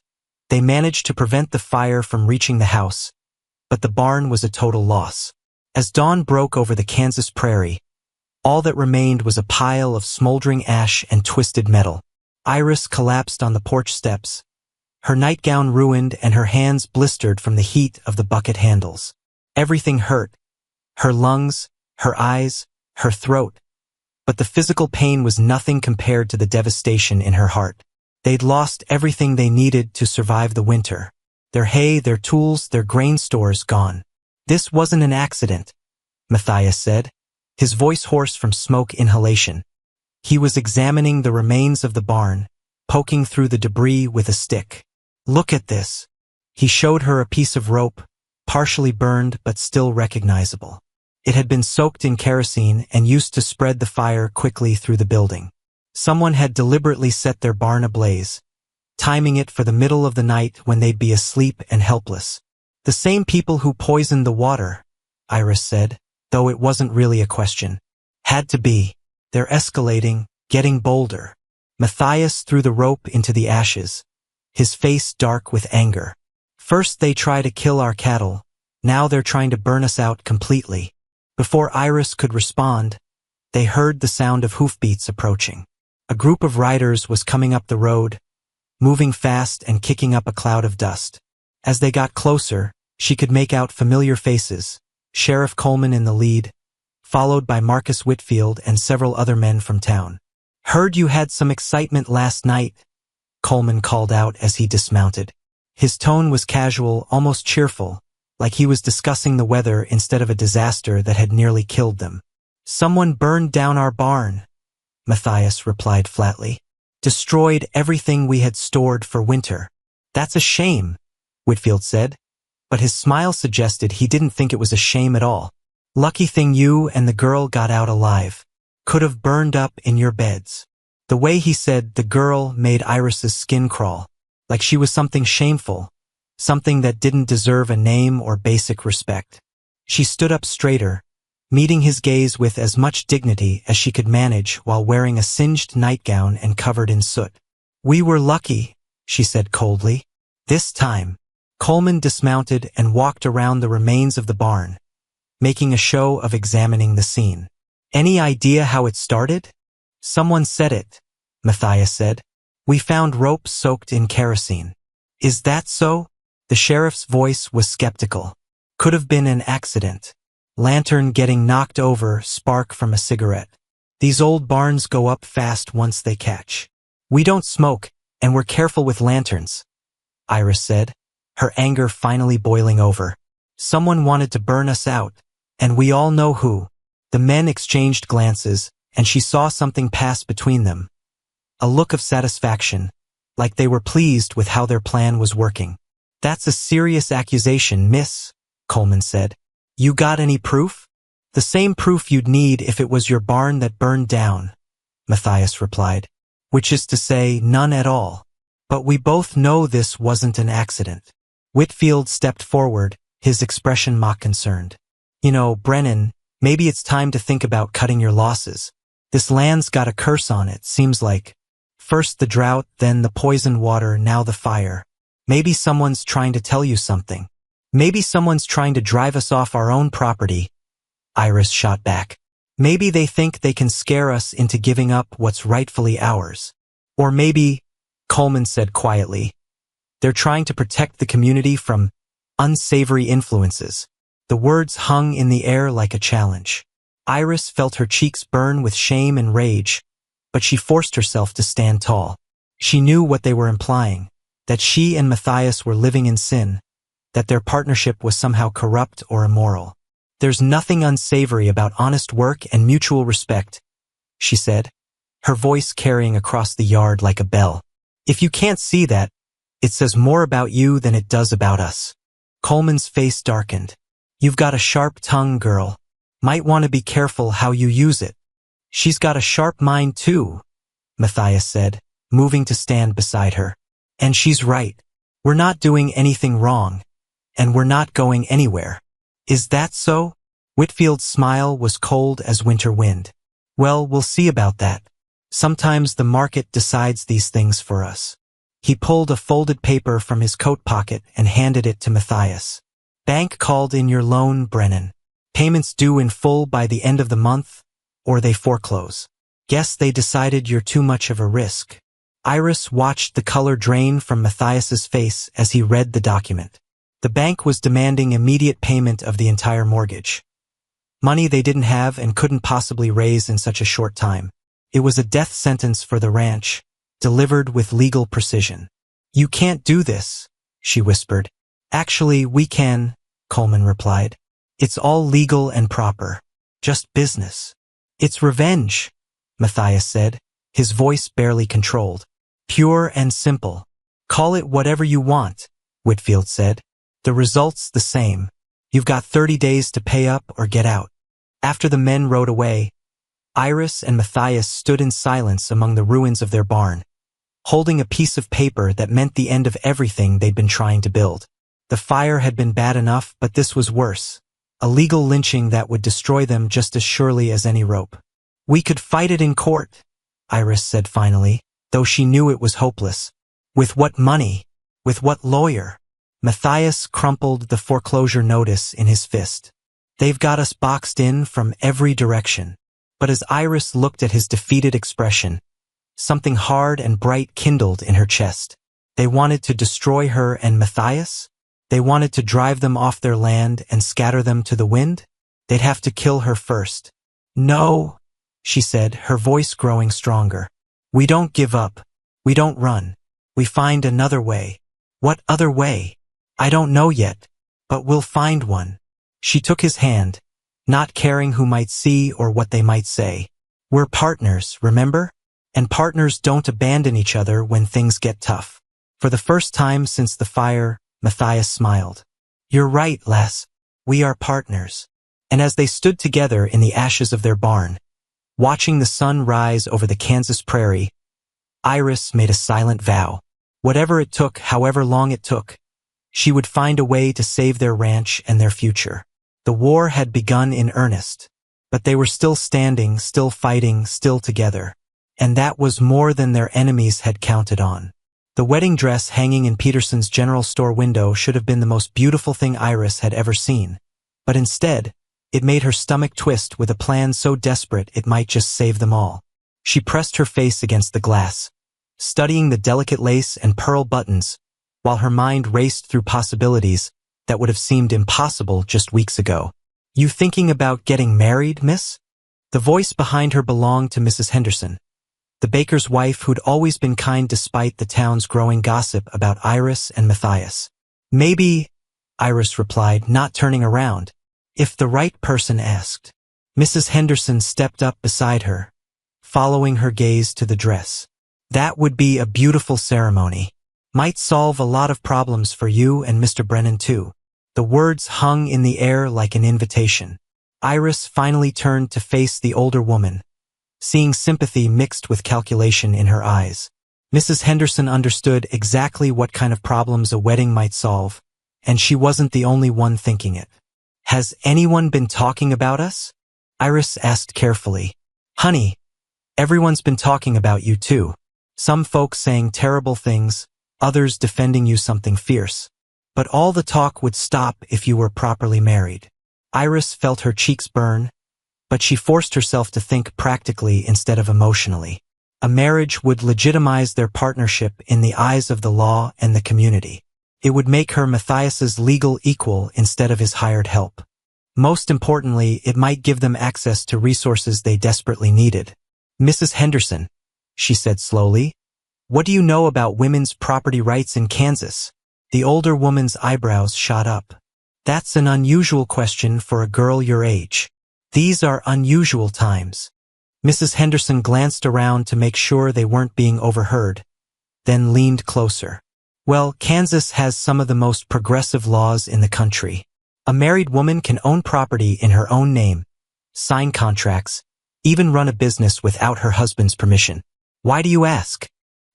they managed to prevent the fire from reaching the house, but the barn was a total loss. As dawn broke over the Kansas prairie, all that remained was a pile of smoldering ash and twisted metal. Iris collapsed on the porch steps, her nightgown ruined and her hands blistered from the heat of the bucket handles. Everything hurt, her lungs, her eyes, her throat, but the physical pain was nothing compared to the devastation in her heart. They'd lost everything they needed to survive the winter. Their hay, their tools, their grain stores gone. This wasn't an accident, Matthias said, his voice hoarse from smoke inhalation. He was examining the remains of the barn, poking through the debris with a stick. Look at this. He showed her a piece of rope, partially burned but still recognizable. It had been soaked in kerosene and used to spread the fire quickly through the building. Someone had deliberately set their barn ablaze, timing it for the middle of the night when they'd be asleep and helpless. The same people who poisoned the water, Iris said, though it wasn't really a question. Had to be. They're escalating, getting bolder. Matthias threw the rope into the ashes, his face dark with anger. First they try to kill our cattle, now they're trying to burn us out completely. Before Iris could respond, they heard the sound of hoofbeats approaching. A group of riders was coming up the road, moving fast and kicking up a cloud of dust. As they got closer, she could make out familiar faces, Sheriff Coleman in the lead, followed by Marcus Whitfield and several other men from town. "Heard you had some excitement last night," Coleman called out as he dismounted. His tone was casual, almost cheerful, like he was discussing the weather instead of a disaster that had nearly killed them. "Someone burned down our barn," Matthias replied flatly. "Destroyed everything we had stored for winter." "That's a shame," Whitfield said, but his smile suggested he didn't think it was a shame at all. "Lucky thing you and the girl got out alive. Could have burned up in your beds." The way he said "the girl" made Iris's skin crawl, like she was something shameful, something that didn't deserve a name or basic respect. She stood up straighter, meeting his gaze with as much dignity as she could manage while wearing a singed nightgown and covered in soot. "We were lucky," she said coldly. This time, Coleman dismounted and walked around the remains of the barn, making a show of examining the scene. "Any idea how it started?" "Someone said it," Matthias said. "We found rope soaked in kerosene." "Is that so?" The sheriff's voice was skeptical. "Could have been an accident. Lantern getting knocked over, spark from a cigarette. These old barns go up fast once they catch. We don't smoke, and we're careful with lanterns," Iris said, her anger finally boiling over. "Someone wanted to burn us out, and we all know who." The men exchanged glances, and she saw something pass between them. A look of satisfaction, like they were pleased with how their plan was working. "That's a serious accusation, miss," Coleman said. "You got any proof?" "The same proof you'd need if it was your barn that burned down," Matthias replied. "Which is to say, none at all. But we both know this wasn't an accident." Whitfield stepped forward, his expression mock concerned. "You know, Brennan, maybe it's time to think about cutting your losses. This land's got a curse on it, seems like. First the drought, then the poisoned water, now the fire. Maybe someone's trying to tell you something. Maybe someone's trying to drive us off our own property," Iris shot back. "Maybe they think they can scare us into giving up what's rightfully ours. Or maybe," Coleman said quietly, "they're trying to protect the community from unsavory influences." The words hung in the air like a challenge. Iris felt her cheeks burn with shame and rage, but she forced herself to stand tall. She knew what they were implying, that she and Matthias were living in sin, that their partnership was somehow corrupt or immoral. "There's nothing unsavory about honest work and mutual respect," she said, her voice carrying across the yard like a bell. "If you can't see that, it says more about you than it does about us." Coleman's face darkened. "You've got a sharp tongue, girl. Might want to be careful how you use it." "She's got a sharp mind too," Matthias said, moving to stand beside her. "And she's right. We're not doing anything wrong, and we're not going anywhere." "Is that so?" Whitfield's smile was cold as winter wind. Well, we'll see about that. Sometimes the market decides these things for us. He pulled a folded paper from his coat pocket and handed it to Matthias. Bank called in your loan, Brennan. Payments due in full by the end of the month, or they foreclose. Guess they decided you're too much of a risk. Iris watched the color drain from Matthias's face as he read the document. The bank was demanding immediate payment of the entire mortgage. Money they didn't have and couldn't possibly raise in such a short time. It was a death sentence for the ranch, delivered with legal precision. You can't do this, she whispered. Actually, we can, Coleman replied. It's all legal and proper. Just business. It's revenge, Matthias said, his voice barely controlled. Pure and simple. Call it whatever you want, Whitfield said. The result's the same. You've got 30 days to pay up or get out. After the men rode away, Iris and Matthias stood in silence among the ruins of their barn, holding a piece of paper that meant the end of everything they'd been trying to build. The fire had been bad enough, but this was worse. A legal lynching that would destroy them just as surely as any rope. We could fight it in court, Iris said finally, though she knew it was hopeless. With what money? With what lawyer? Matthias crumpled the foreclosure notice in his fist. They've got us boxed in from every direction. But as Iris looked at his defeated expression, something hard and bright kindled in her chest. They wanted to destroy her and Matthias? They wanted to drive them off their land and scatter them to the wind? They'd have to kill her first. No, she said, her voice growing stronger. We don't give up. We don't run. We find another way. What other way? I don't know yet, but we'll find one. She took his hand, not caring who might see or what they might say. We're partners, remember? And partners don't abandon each other when things get tough. For the first time since the fire, Matthias smiled. You're right, Les. We are partners. And as they stood together in the ashes of their barn, watching the sun rise over the Kansas prairie, Iris made a silent vow. Whatever it took, however long it took, she would find a way to save their ranch and their future. The war had begun in earnest, but they were still standing, still fighting, still together. And that was more than their enemies had counted on. The wedding dress hanging in Peterson's general store window should have been the most beautiful thing Iris had ever seen. But instead, it made her stomach twist with a plan so desperate it might just save them all. She pressed her face against the glass, studying the delicate lace and pearl buttons, while her mind raced through possibilities that would have seemed impossible just weeks ago. You thinking about getting married, miss? The voice behind her belonged to Mrs. Henderson, the baker's wife who'd always been kind despite the town's growing gossip about Iris and Matthias. Maybe, Iris replied, not turning around, if the right person asked. Mrs. Henderson stepped up beside her, following her gaze to the dress. That would be a beautiful ceremony. Might solve a lot of problems for you and Mr. Brennan too. The words hung in the air like an invitation. Iris finally turned to face the older woman, seeing sympathy mixed with calculation in her eyes. Mrs. Henderson understood exactly what kind of problems a wedding might solve, and she wasn't the only one thinking it. Has anyone been talking about us? Iris asked carefully. Honey, everyone's been talking about you too. Some folks saying terrible things, others defending you something fierce. But all the talk would stop if you were properly married. Iris felt her cheeks burn, but she forced herself to think practically instead of emotionally. A marriage would legitimize their partnership in the eyes of the law and the community. It would make her Matthias's legal equal instead of his hired help. Most importantly, it might give them access to resources they desperately needed. Mrs. Henderson, she said slowly, what do you know about women's property rights in Kansas? The older woman's eyebrows shot up. That's an unusual question for a girl your age. These are unusual times. Mrs. Henderson glanced around to make sure they weren't being overheard, then leaned closer. Well, Kansas has some of the most progressive laws in the country. A married woman can own property in her own name, sign contracts, even run a business without her husband's permission. Why do you ask?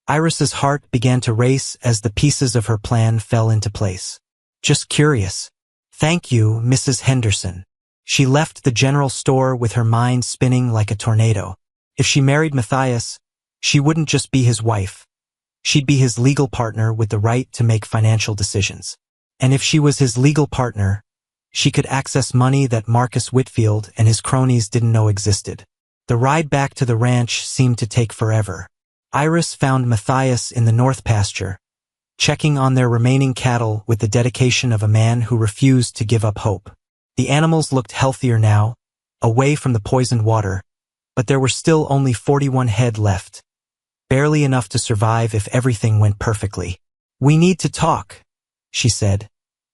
Iris's heart began to race as the pieces of her plan fell into place. Just curious. Thank you, Mrs. Henderson. She left the general store with her mind spinning like a tornado. If she married Matthias, she wouldn't just be his wife. She'd be his legal partner with the right to make financial decisions. And if she was his legal partner, she could access money that Marcus Whitfield and his cronies didn't know existed. The ride back to the ranch seemed to take forever. Iris found Matthias in the north pasture, checking on their remaining cattle with the dedication of a man who refused to give up hope. The animals looked healthier now, away from the poisoned water, but there were still only 41 head left, barely enough to survive if everything went perfectly. "We need to talk," she said,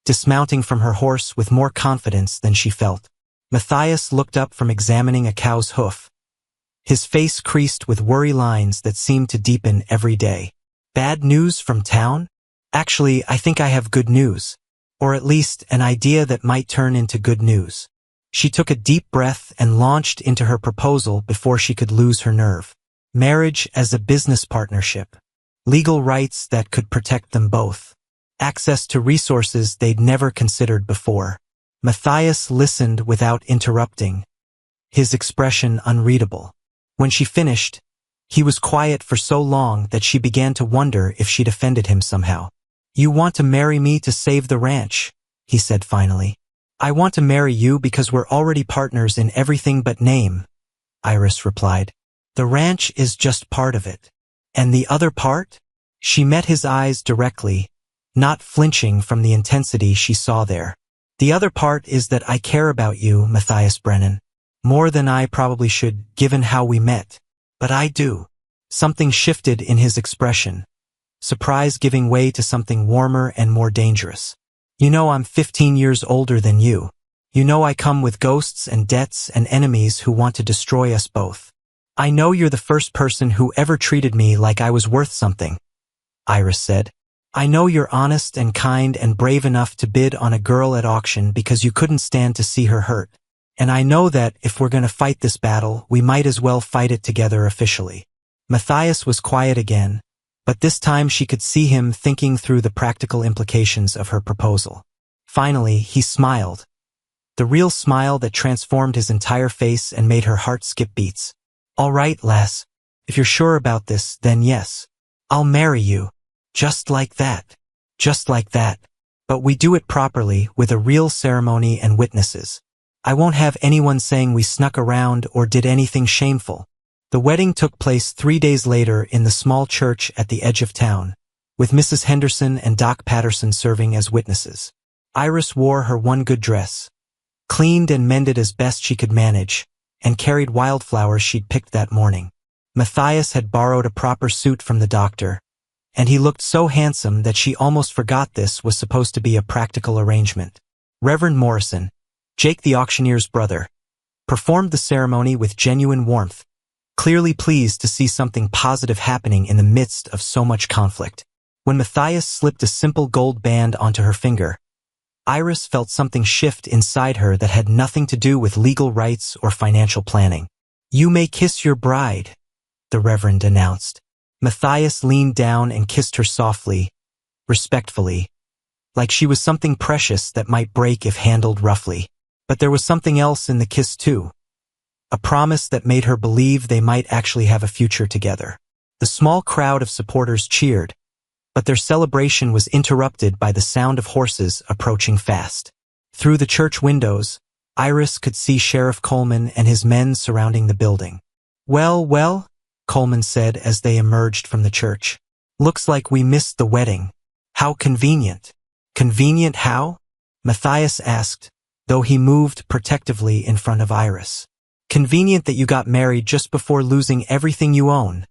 dismounting from her horse with more confidence than she felt. Matthias looked up from examining a cow's hoof, his face creased with worry lines that seemed to deepen every day. "Bad news from town? Actually, I think I have good news. Or at least an idea that might turn into good news." She took a deep breath and launched into her proposal before she could lose her nerve. Marriage as a business partnership. Legal rights that could protect them both. Access to resources they'd never considered before. Matthias listened without interrupting, his expression unreadable. When she finished, he was quiet for so long that she began to wonder if she'd offended him somehow. "You want to marry me to save the ranch," he said finally. "I want to marry you because we're already partners in everything but name," Iris replied. "The ranch is just part of it. And the other part?" She met his eyes directly, not flinching from the intensity she saw there. "The other part is that I care about you, Matthias Brennan. More than I probably should, given how we met. But I do." Something shifted in his expression, surprise giving way to something warmer and more dangerous. "You know I'm 15 years older than you. You know I come with ghosts and debts and enemies who want to destroy us both. I know you're the first person who ever treated me like I was worth something," Iris said. "I know you're honest and kind and brave enough to bid on a girl at auction because you couldn't stand to see her hurt. And I know that if we're going to fight this battle, we might as well fight it together officially." Matthias was quiet again, but this time she could see him thinking through the practical implications of her proposal. Finally, he smiled, the real smile that transformed his entire face and made her heart skip beats. "All right, lass. If you're sure about this, then yes. I'll marry you. Just like that. Just like that. But we do it properly, with a real ceremony and witnesses. I won't have anyone saying we snuck around or did anything shameful." The wedding took place 3 days later in the small church at the edge of town, with Mrs. Henderson and Doc Patterson serving as witnesses. Iris wore her one good dress, cleaned and mended as best she could manage, and carried wildflowers she'd picked that morning. Matthias had borrowed a proper suit from the doctor, and he looked so handsome that she almost forgot this was supposed to be a practical arrangement. Reverend Morrison, Jake the auctioneer's brother, performed the ceremony with genuine warmth, clearly pleased to see something positive happening in the midst of so much conflict. When Matthias slipped a simple gold band onto her finger, Iris felt something shift inside her that had nothing to do with legal rights or financial planning. "You may kiss your bride," the Reverend announced. Matthias leaned down and kissed her softly, respectfully, like she was something precious that might break if handled roughly. But there was something else in the kiss too. A promise that made her believe they might actually have a future together. The small crowd of supporters cheered, but their celebration was interrupted by the sound of horses approaching fast. Through the church windows, Iris could see Sheriff Coleman and his men surrounding the building. "Well, well," Coleman said as they emerged from the church. "Looks like we missed the wedding. How convenient." "Convenient how?" Matthias asked, though he moved protectively in front of Iris. "Convenient that you got married just before losing everything you own,"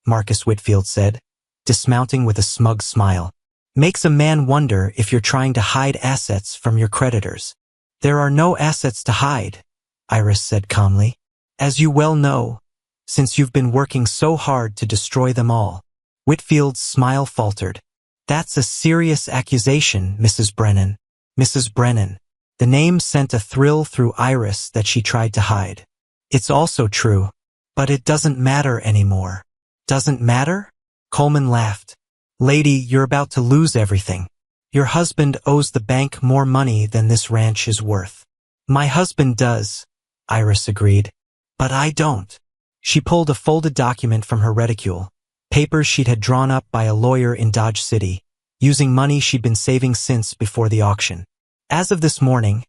Marcus Whitfield said, dismounting with a smug smile. "Makes a man wonder if you're trying to hide assets from your creditors." "There are no assets to hide," Iris said calmly. "As you well know, since you've been working so hard to destroy them all." Whitfield's smile faltered. "That's a serious accusation, Mrs. Brennan." Mrs. Brennan. The name sent a thrill through Iris that she tried to hide. "It's also true, but it doesn't matter anymore." "Doesn't matter?" Coleman laughed. "Lady, you're about to lose everything. Your husband owes the bank more money than this ranch is worth. My husband does, Iris agreed. But I don't. She pulled a folded document from her reticule, papers she'd had drawn up by a lawyer in Dodge City, using money she'd been saving since before the auction. As of this morning,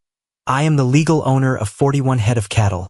I am the legal owner of 41 head of cattle,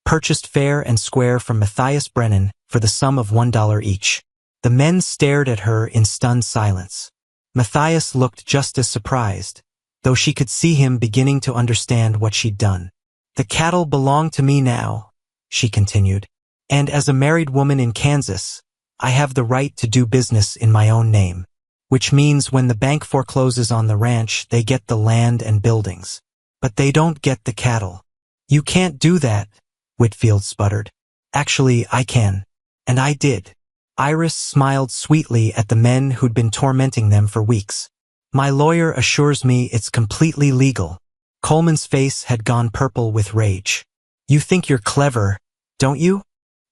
purchased fair and square from Matthias Brennan for the sum of $1 each. The men stared at her in stunned silence. Matthias looked just as surprised, though she could see him beginning to understand what she'd done. The cattle belong to me now, she continued, and as a married woman in Kansas, I have the right to do business in my own name, which means when the bank forecloses on the ranch, they get the land and buildings. But they don't get the cattle. You can't do that, Whitfield sputtered. Actually, I can. And I did. Iris smiled sweetly at the men who'd been tormenting them for weeks. My lawyer assures me it's completely legal. Coleman's face had gone purple with rage. You think you're clever, don't you?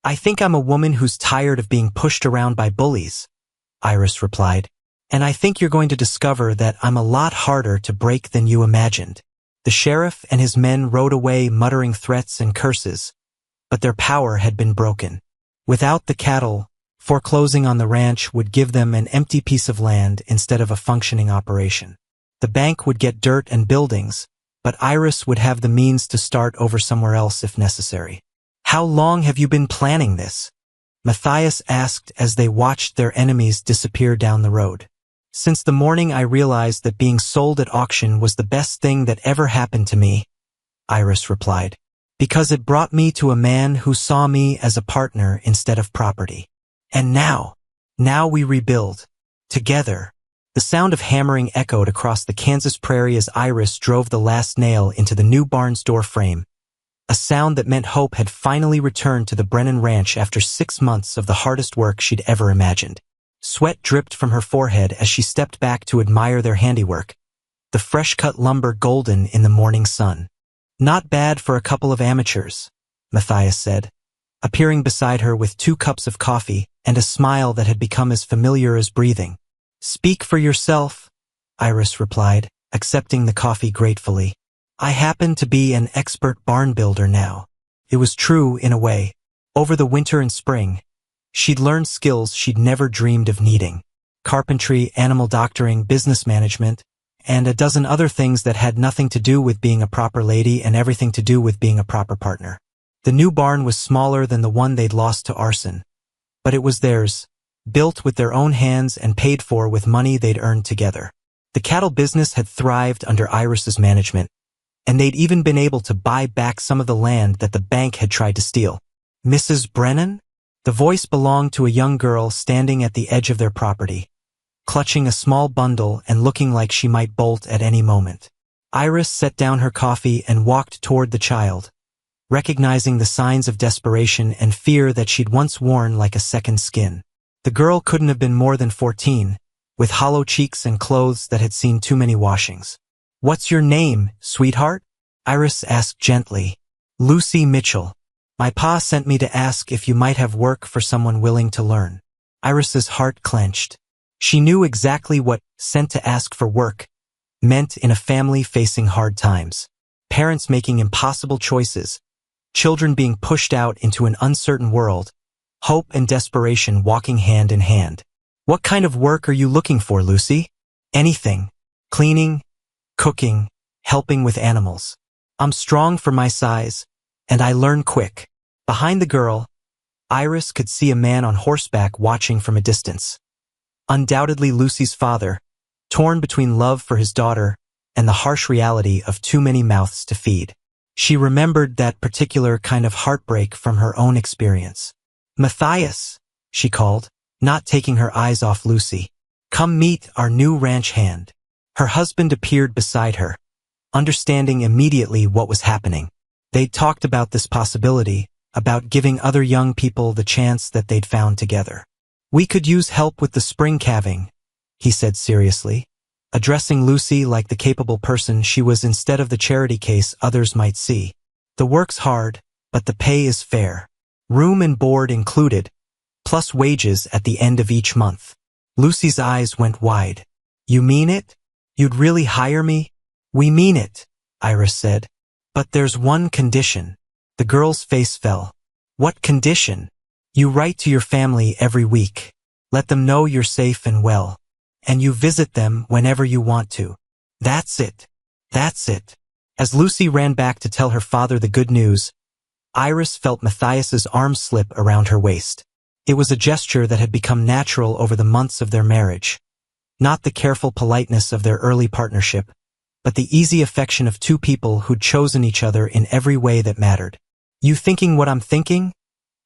I think I'm a woman who's tired of being pushed around by bullies, Iris replied. And I think you're going to discover that I'm a lot harder to break than you imagined. The sheriff and his men rode away muttering threats and curses, but their power had been broken. Without the cattle, foreclosing on the ranch would give them an empty piece of land instead of a functioning operation. The bank would get dirt and buildings, but Iris would have the means to start over somewhere else if necessary. How long have you been planning this? Matthias asked as they watched their enemies disappear down the road. Since the morning I realized that being sold at auction was the best thing that ever happened to me, Iris replied, because it brought me to a man who saw me as a partner instead of property. And now we rebuild. Together. The sound of hammering echoed across the Kansas prairie as Iris drove the last nail into the new barn's door frame, a sound that meant hope had finally returned to the Brennan Ranch after 6 months of the hardest work she'd ever imagined. Sweat dripped from her forehead as she stepped back to admire their handiwork, the fresh-cut lumber golden in the morning sun. Not bad for a couple of amateurs, Matthias said, appearing beside her with 2 cups of coffee and a smile that had become as familiar as breathing. Speak for yourself, Iris replied, accepting the coffee gratefully. I happen to be an expert barn builder now. It was true in a way. Over the winter and spring, she'd learned skills she'd never dreamed of needing. Carpentry, animal doctoring, business management, and a dozen other things that had nothing to do with being a proper lady and everything to do with being a proper partner. The new barn was smaller than the one they'd lost to arson, but it was theirs, built with their own hands and paid for with money they'd earned together. The cattle business had thrived under Iris's management, and they'd even been able to buy back some of the land that the bank had tried to steal. Mrs. Brennan? The voice belonged to a young girl standing at the edge of their property, clutching a small bundle and looking like she might bolt at any moment. Iris set down her coffee and walked toward the child, recognizing the signs of desperation and fear that she'd once worn like a second skin. The girl couldn't have been more than 14, with hollow cheeks and clothes that had seen too many washings. What's your name, sweetheart? Iris asked gently. Lucy Mitchell. My pa sent me to ask if you might have work for someone willing to learn. Iris's heart clenched. She knew exactly what sent to ask for work meant in a family facing hard times. Parents making impossible choices, children being pushed out into an uncertain world, hope and desperation walking hand in hand. What kind of work are you looking for, Lucy? Anything. Cleaning, cooking, helping with animals. I'm strong for my size, and I learn quick. Behind the girl, Iris could see a man on horseback watching from a distance. Undoubtedly Lucy's father, torn between love for his daughter and the harsh reality of too many mouths to feed. She remembered that particular kind of heartbreak from her own experience. Matthias, she called, not taking her eyes off Lucy. Come meet our new ranch hand. Her husband appeared beside her, understanding immediately what was happening. They'd talked about this possibility, about giving other young people the chance that they'd found together. We could use help with the spring calving, he said seriously, addressing Lucy like the capable person she was instead of the charity case others might see. The work's hard, but the pay is fair. Room and board included, plus wages at the end of each month. Lucy's eyes went wide. You mean it? You'd really hire me? We mean it, Iris said. But there's one condition. The girl's face fell. What condition? You write to your family every week. Let them know you're safe and well. And you visit them whenever you want to. That's it. That's it. As Lucy ran back to tell her father the good news, Iris felt Matthias's arm slip around her waist. It was a gesture that had become natural over the months of their marriage. Not the careful politeness of their early partnership, but the easy affection of two people who'd chosen each other in every way that mattered. You thinking what I'm thinking?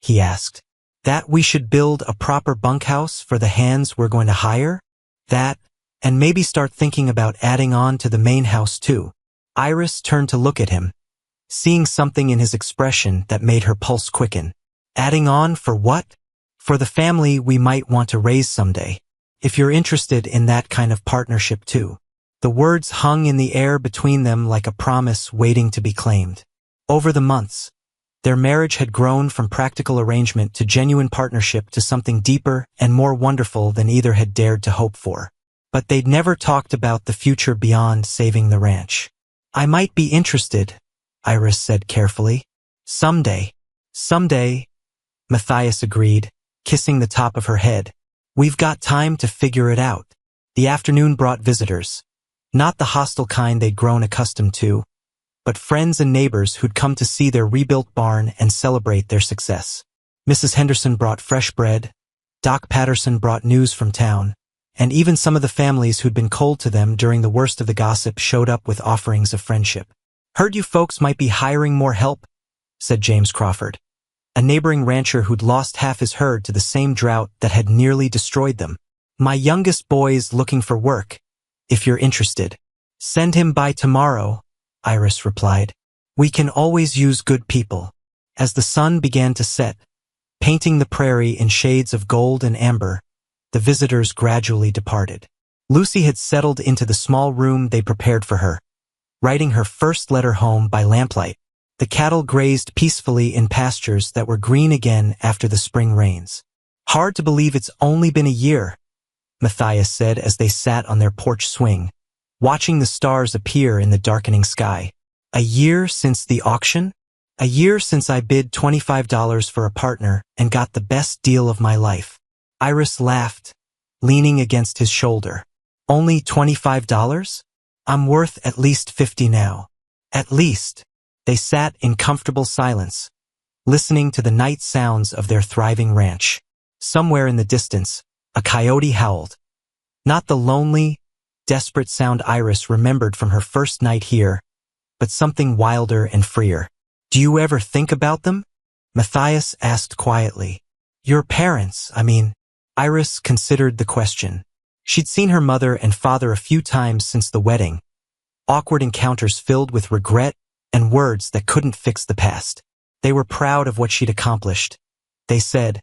He asked. That we should build a proper bunkhouse for the hands we're going to hire? That, and maybe start thinking about adding on to the main house too. Iris turned to look at him, seeing something in his expression that made her pulse quicken. Adding on for what? For the family we might want to raise someday. If you're interested in that kind of partnership too. The words hung in the air between them like a promise waiting to be claimed. Over the months, their marriage had grown from practical arrangement to genuine partnership to something deeper and more wonderful than either had dared to hope for. But they'd never talked about the future beyond saving the ranch. I might be interested, Iris said carefully. Someday. Someday, Matthias agreed, kissing the top of her head. We've got time to figure it out. The afternoon brought visitors. Not the hostile kind they'd grown accustomed to, but friends and neighbors who'd come to see their rebuilt barn and celebrate their success. Mrs. Henderson brought fresh bread, Doc Patterson brought news from town, and even some of the families who'd been cold to them during the worst of the gossip showed up with offerings of friendship. Heard you folks might be hiring more help, said James Crawford, a neighboring rancher who'd lost half his herd to the same drought that had nearly destroyed them. My youngest boy's looking for work, if you're interested. Send him by tomorrow, Iris replied. We can always use good people. As the sun began to set, painting the prairie in shades of gold and amber, the visitors gradually departed. Lucy had settled into the small room they prepared for her, writing her first letter home by lamplight. The cattle grazed peacefully in pastures that were green again after the spring rains. Hard to believe it's only been a year, Matthias said as they sat on their porch swing, watching the stars appear in the darkening sky. A year since the auction? A year since I bid $25 for a partner and got the best deal of my life. Iris laughed, leaning against his shoulder. Only $25? I'm worth at least 50 now. At least. They sat in comfortable silence, listening to the night sounds of their thriving ranch. Somewhere in the distance, a coyote howled. Not the lonely, desperate sound Iris remembered from her first night here, but something wilder and freer. Do you ever think about them? Matthias asked quietly. Your parents, I mean. Iris considered the question. She'd seen her mother and father a few times since the wedding, awkward encounters filled with regret and words that couldn't fix the past. They were proud of what she'd accomplished, they said,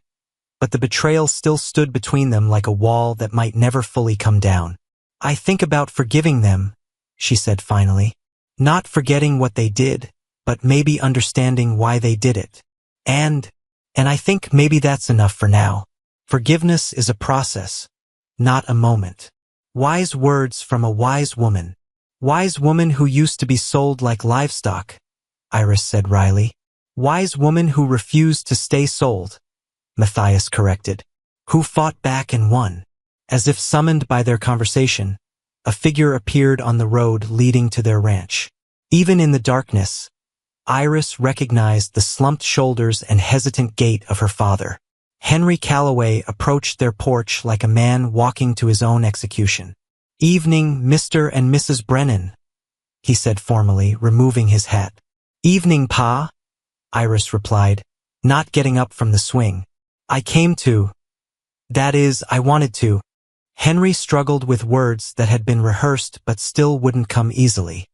but the betrayal still stood between them like a wall that might never fully come down. I think about forgiving them, she said finally. Not forgetting what they did, but maybe understanding why they did it. And I think maybe that's enough for now. Forgiveness is a process, not a moment. Wise words from a wise woman. Wise woman who used to be sold like livestock, Iris said wryly. Wise woman who refused to stay sold, Matthias corrected. Who fought back and won. As if summoned by their conversation, a figure appeared on the road leading to their ranch. Even in the darkness, Iris recognized the slumped shoulders and hesitant gait of her father. Henry Calloway approached their porch like a man walking to his own execution. Evening, Mr. and Mrs. Brennan, he said formally, removing his hat. Evening, Pa, Iris replied, not getting up from the swing. I came to. That is, I wanted to. Henry struggled with words that had been rehearsed but still wouldn't come easily.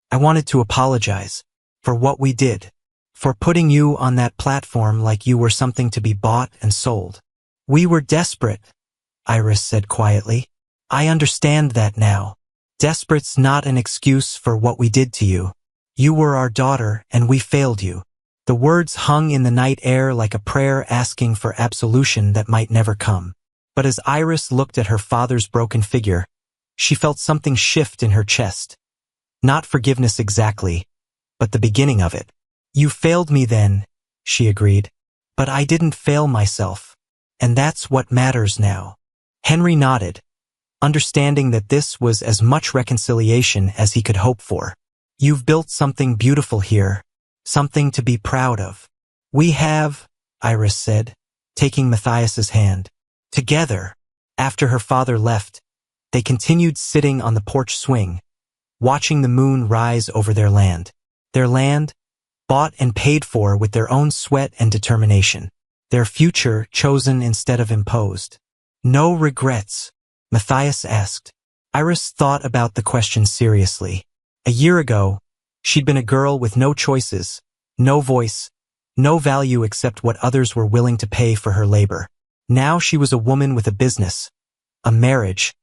I wanted to apologize. For what we did. For putting you on that platform like you were something to be bought and sold. We were desperate, Iris said quietly. I understand that now. Desperate's not an excuse for what we did to you. You were our daughter and we failed you. The words hung in the night air like a prayer asking for absolution that might never come. But as Iris looked at her father's broken figure, she felt something shift in her chest. Not forgiveness exactly, but the beginning of it. You failed me then, she agreed. But I didn't fail myself. And that's what matters now. Henry nodded, understanding that this was as much reconciliation as he could hope for. You've built something beautiful here, something to be proud of. We have, Iris said, taking Matthias's hand. Together, after her father left, they continued sitting on the porch swing, watching the moon rise over their land. Their land, bought and paid for with their own sweat and determination. Their future chosen instead of imposed. No regrets, Matthias asked. Iris thought about the question seriously. A year ago, she'd been a girl with no choices, no voice, no value except what others were willing to pay for her labor. Now she was a woman with a business, a marriage,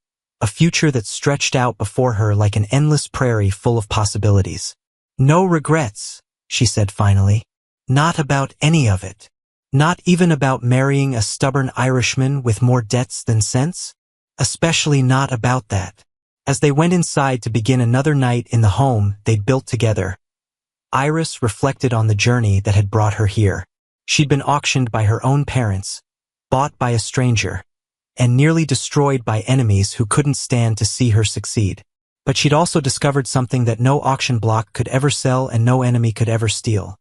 a future that stretched out before her like an endless prairie full of possibilities. No regrets, she said finally. Not about any of it. Not even about marrying a stubborn Irishman with more debts than sense? Especially not about that. As they went inside to begin another night in the home they'd built together, Iris reflected on the journey that had brought her here. She'd been auctioned by her own parents, bought by a stranger, and nearly destroyed by enemies who couldn't stand to see her succeed. But she'd also discovered something that no auction block could ever sell and no enemy could ever steal.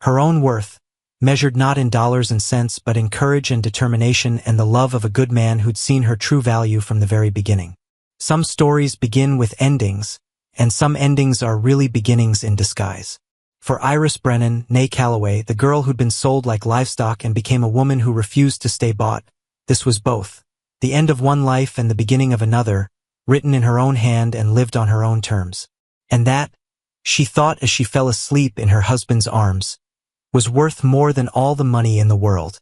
Her own worth, measured not in dollars and cents but in courage and determination and the love of a good man who'd seen her true value from the very beginning. Some stories begin with endings, and some endings are really beginnings in disguise. For Iris Brennan, née Calloway, the girl who'd been sold like livestock and became a woman who refused to stay bought, this was both. The end of one life and the beginning of another, written in her own hand and lived on her own terms. And that, she thought as she fell asleep in her husband's arms, was worth more than all the money in the world.